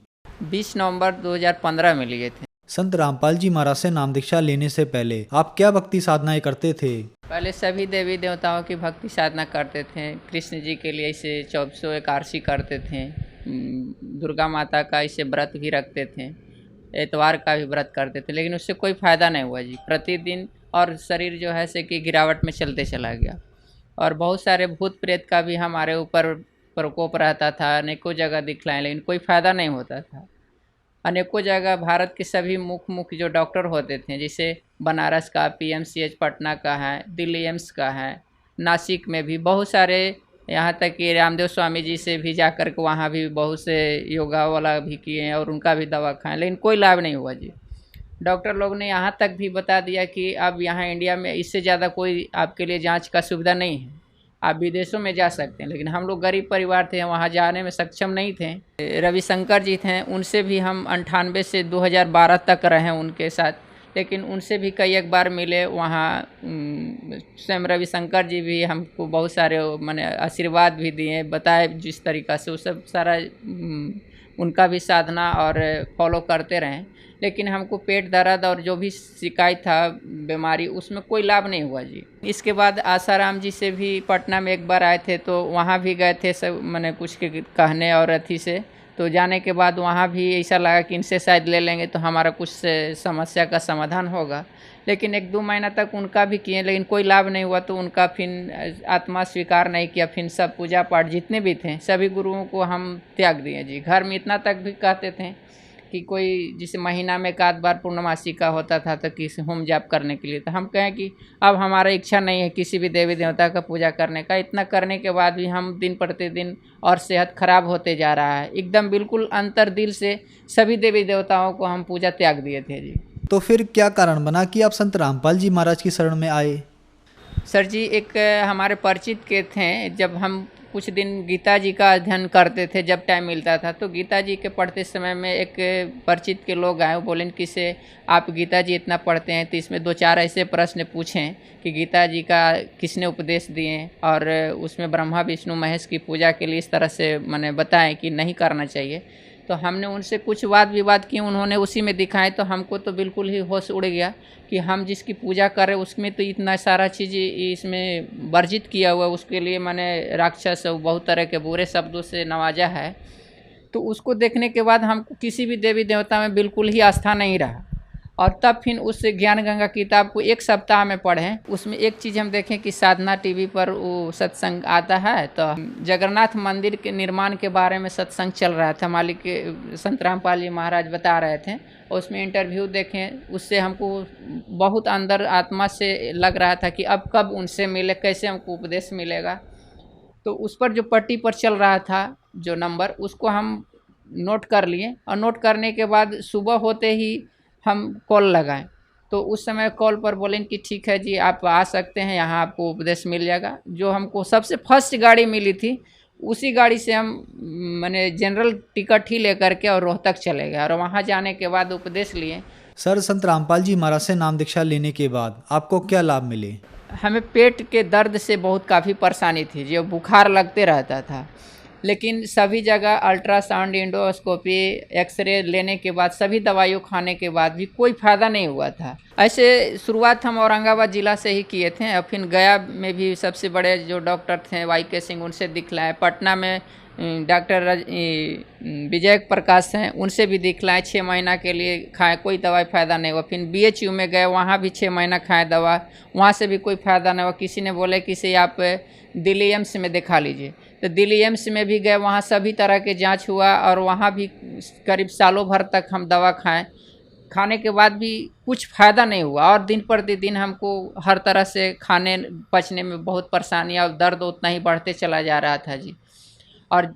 20 नवंबर 2015 में लिए थे। संत रामपाल जी महाराज से नाम दीक्षा लेने से पहले आप क्या भक्ति साधनाएं करते थे? पहले सभी देवी देवताओं की भक्ति साधना करते थे। कृष्ण जी के लिए इसे 24 एकादशी करते थे, दुर्गा माता का इसे व्रत भी रखते थे, एतवार का भी व्रत करते थे, लेकिन उससे कोई फ़ायदा नहीं हुआ जी। प्रतिदिन और शरीर जो है से कि गिरावट में चलते चला गया, और बहुत सारे भूत प्रेत का भी हमारे ऊपर प्रकोप रहता था, अनेकों जगह दिखलाएं, लेकिन कोई फ़ायदा नहीं होता था। अनेकों जगह भारत के सभी मुख्य जो डॉक्टर होते थे, जैसे बनारस का PMCH पटना का है, दिल्ली एम्स का है, नासिक में भी बहुत सारे, यहाँ तक कि रामदेव स्वामी जी से भी जाकर के वहाँ भी बहुत से योगा वाला भी किए हैं और उनका भी दवा खाएं, लेकिन कोई लाभ नहीं हुआ जी। डॉक्टर लोग ने यहाँ तक भी बता दिया कि अब यहाँ इंडिया में इससे ज़्यादा कोई आपके लिए जांच का सुविधा नहीं है, आप विदेशों में जा सकते हैं। लेकिन हम लोग गरीब परिवार थे, वहाँ जाने में सक्षम नहीं थे। रविशंकर जी थे, उनसे भी हम 98 से 2012 तक रहे उनके साथ, लेकिन उनसे भी कई एक बार मिले। वहाँ स्वयं रविशंकर जी भी हमको बहुत सारे माने आशीर्वाद भी दिए, बताए जिस तरीक़ा से, वो सब सारा उनका भी साधना और फॉलो करते रहें। लेकिन हमको पेट दर्द और जो भी शिकायत था बीमारी, उसमें कोई लाभ नहीं हुआ जी। इसके बाद आसाराम जी से भी पटना में एक बार आए थे, तो वहाँ भी गए थे सब मैंने कुछ के कहने और अथी से, तो जाने के बाद वहाँ भी ऐसा लगा कि इनसे शायद ले लेंगे तो हमारा कुछ समस्या का समाधान होगा। लेकिन 1-2 महीना तक उनका भी किए, लेकिन कोई लाभ नहीं हुआ, तो उनका फिर आत्मा स्वीकार नहीं किया। फिर सब पूजा पाठ जितने भी थे सभी गुरुओं को हम त्याग दिए जी। घर में इतना तक भी कहते थे कि कोई जिसे महीना में एक आध बार पूर्णमासी का होता था तो किसी होम जाप करने के लिए, तो हम कहें कि अब हमारा इच्छा नहीं है किसी भी देवी देवता का पूजा करने का। इतना करने के बाद भी हम दिन प्रतिदिन और सेहत खराब होते जा रहा है। एकदम बिल्कुल अंतर दिल से सभी देवी देवताओं को हम पूजा त्याग दिए थे जी। तो फिर क्या कारण बना कि आप संत रामपाल जी महाराज की शरण में आए? सर जी, एक हमारे परिचित के थे, जब हम कुछ दिन गीता जी का अध्ययन करते थे, जब टाइम मिलता था, तो गीता जी के पढ़ते समय में एक परिचित के लोग आए, वो बोले कि से आप गीता जी इतना पढ़ते हैं तो इसमें 2-4 ऐसे प्रश्न पूछें कि गीता जी का किसने उपदेश दिए, और उसमें ब्रह्मा विष्णु महेश की पूजा के लिए इस तरह से मैंने बताएं कि नहीं करना चाहिए। तो हमने उनसे कुछ वाद विवाद किए, उन्होंने उसी में दिखाए, तो हमको तो बिल्कुल ही होश उड़ गया कि हम जिसकी पूजा करें उसमें तो इतना सारा चीज़ इसमें वर्जित किया हुआ, उसके लिए मैंने राक्षस बहुत तरह के बुरे शब्दों से नवाजा है। तो उसको देखने के बाद हमको किसी भी देवी देवता में बिल्कुल ही आस्था नहीं रहा, और तब फिर उस ज्ञान गंगा किताब को 1 सप्ताह में पढ़ें। उसमें एक चीज़ हम देखें कि साधना टीवी पर वो सत्संग आता है, तो जगन्नाथ मंदिर के निर्माण के बारे में सत्संग चल रहा था, मालिक के संत रामपाल जी महाराज बता रहे थे, और उसमें इंटरव्यू देखें, उससे हमको बहुत अंदर आत्मा से लग रहा था कि अब कब उनसे मिले, कैसे हमको उपदेश मिलेगा। तो उस पर जो पट्टी पर चल रहा था जो नंबर, उसको हम नोट कर लिए और नोट करने के बाद सुबह होते ही हम कॉल लगाएं। तो उस समय कॉल पर बोलें कि ठीक है जी, आप आ सकते हैं, यहाँ आपको उपदेश मिल जाएगा। जो हमको सबसे फर्स्ट गाड़ी मिली थी उसी गाड़ी से हम मैंने जनरल टिकट ही लेकर के और रोहतक चले गए और वहाँ जाने के बाद उपदेश लिए। सर, संत रामपाल जी महाराज से नाम दीक्षा लेने के बाद आपको क्या लाभ मिले? हमें पेट के दर्द से बहुत काफ़ी परेशानी थी, जो बुखार लगते रहता था, लेकिन सभी जगह अल्ट्रासाउंड, एंडोस्कोपी, एक्सरे लेने के बाद, सभी दवाइयों खाने के बाद भी कोई फ़ायदा नहीं हुआ था। ऐसे शुरुआत हम औरंगाबाद ज़िला से ही किए थे और फिर गया में भी सबसे बड़े जो डॉक्टर थे YK सिंह, उनसे दिखलाए। पटना में डॉक्टर विजय प्रकाश हैं, उनसे भी दिखलाए। 6 महीना के लिए खाए, कोई दवाई फ़ायदा नहीं हुआ। फिर BHU में गए, वहाँ भी 6 महीना खाए दवा, वहाँ से भी कोई फ़ायदा नहीं हुआ। किसी ने बोले कि इसे आप दिल्ली एम्स में दिखा लीजिए, तो दिल्ली एम्स में भी गए, वहाँ सभी तरह के जांच हुआ और वहाँ भी करीब सालों भर तक हम दवा खाने के बाद भी कुछ फ़ायदा नहीं हुआ और दिन प्रतिदिन हमको हर तरह से खाने पचने में बहुत परेशानियाँ और दर्द उतना ही बढ़ते चला जा रहा था जी। और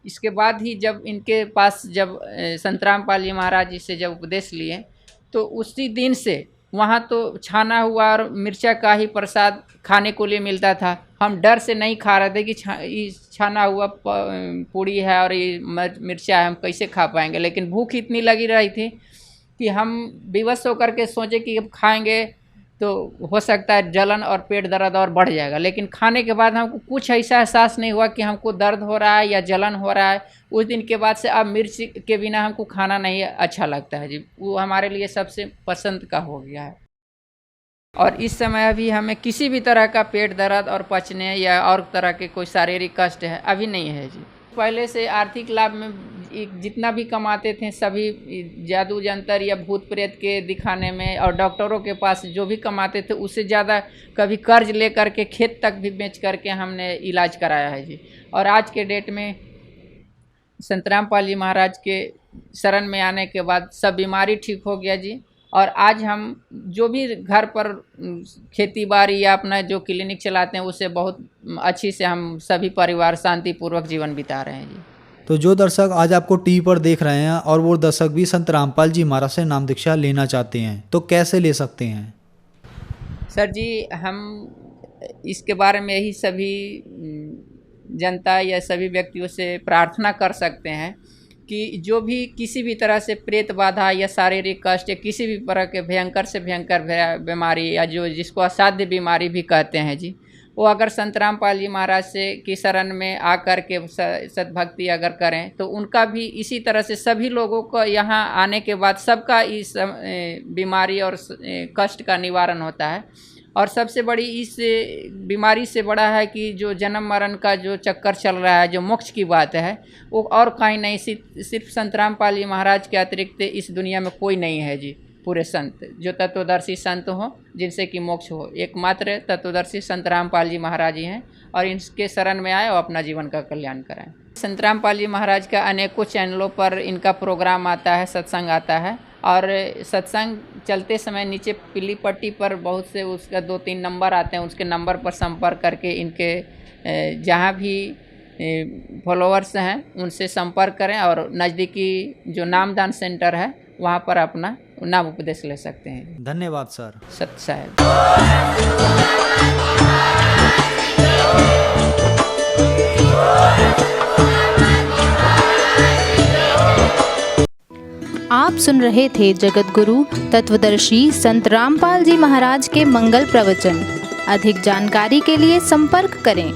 इसके बाद ही जब इनके पास जब संत रामपाल जी महाराज जी से जब उपदेश लिए, तो उसी दिन से वहाँ तो छाना हुआ और मिर्चा का ही प्रसाद खाने को लिए मिलता था। हम डर से नहीं खा रहे थे कि छाना हुआ पूड़ी है और ये मिर्चा है, हम कैसे खा पाएंगे। लेकिन भूख इतनी लगी रही थी कि हम विवश होकर के सोचे कि अब खाएंगे तो हो सकता है जलन और पेट दर्द और बढ़ जाएगा। लेकिन खाने के बाद हमको कुछ ऐसा एहसास नहीं हुआ कि हमको दर्द हो रहा है या जलन हो रहा है। उस दिन के बाद से अब मिर्च के बिना हमको खाना नहीं अच्छा लगता है जी, वो हमारे लिए सबसे पसंद का हो गया है। और इस समय अभी हमें किसी भी तरह का पेट दर्द और पचने या और तरह के कोई शारीरिक कष्ट है अभी नहीं है जी। पहले से आर्थिक लाभ में जितना भी कमाते थे सभी जादू जंतर या भूत प्रेत के दिखाने में और डॉक्टरों के पास जो भी कमाते थे उससे ज़्यादा कभी कर्ज ले करके खेत तक भी बेच करके हमने इलाज कराया है जी। और आज के डेट में संत रामपाल जी महाराज के शरण में आने के बाद सब बीमारी ठीक हो गया जी। और आज हम जो भी घर पर खेती बाड़ी या अपना जो क्लिनिक चलाते हैं उससे बहुत अच्छी से हम सभी परिवार शांतिपूर्वक जीवन बिता रहे हैं जी। तो जो दर्शक आज आपको टीवी पर देख रहे हैं और वो दर्शक भी संत रामपाल जी महाराज से नाम दीक्षा लेना चाहते हैं तो कैसे ले सकते हैं? सर जी, हम इसके बारे में ही सभी जनता या सभी व्यक्तियों से प्रार्थना कर सकते हैं कि जो भी किसी भी तरह से प्रेत बाधा या शारीरिक कष्ट या किसी भी तरह के भयंकर से भयंकर बीमारी या जो जिसको असाध्य बीमारी भी कहते हैं जी, वो अगर संत रामपाल जी महाराज से की शरण में आकर के सद्भक्ति अगर करें तो उनका भी इसी तरह से सभी लोगों को यहाँ आने के बाद सबका इस बीमारी और कष्ट का निवारण होता है। और सबसे बड़ी इस बीमारी से बड़ा है कि जो जन्म मरण का जो चक्कर चल रहा है, जो मोक्ष की बात है, वो और कहीं नहीं, सिर्फ संत रामपाल जी महाराज के अतिरिक्त इस दुनिया में कोई नहीं है जी। पूरे संत जो तत्वदर्शी संत हों जिनसे कि मोक्ष हो, एकमात्र तत्वदर्शी संत रामपाल जी महाराज ही हैं और इनके शरण में आए और अपना जीवन का कल्याण कराएं। संत रामपाल जी महाराज का अनेकों चैनलों पर इनका प्रोग्राम आता है, सत्संग आता है और सत्संग चलते समय नीचे पीली पट्टी पर बहुत से उसका 2-3 नंबर आते हैं, उसके नंबर पर संपर्क करके इनके जहाँ भी फॉलोअर्स हैं उनसे संपर्क करें और नज़दीकी जो नामदान सेंटर है वहाँ पर अपना नाम उपदेश ले सकते हैं। धन्यवाद सर। सत साहेब। आप सुन रहे थे जगत गुरु तत्वदर्शी संत रामपाल जी महाराज के मंगल प्रवचन। अधिक जानकारी के लिए संपर्क करें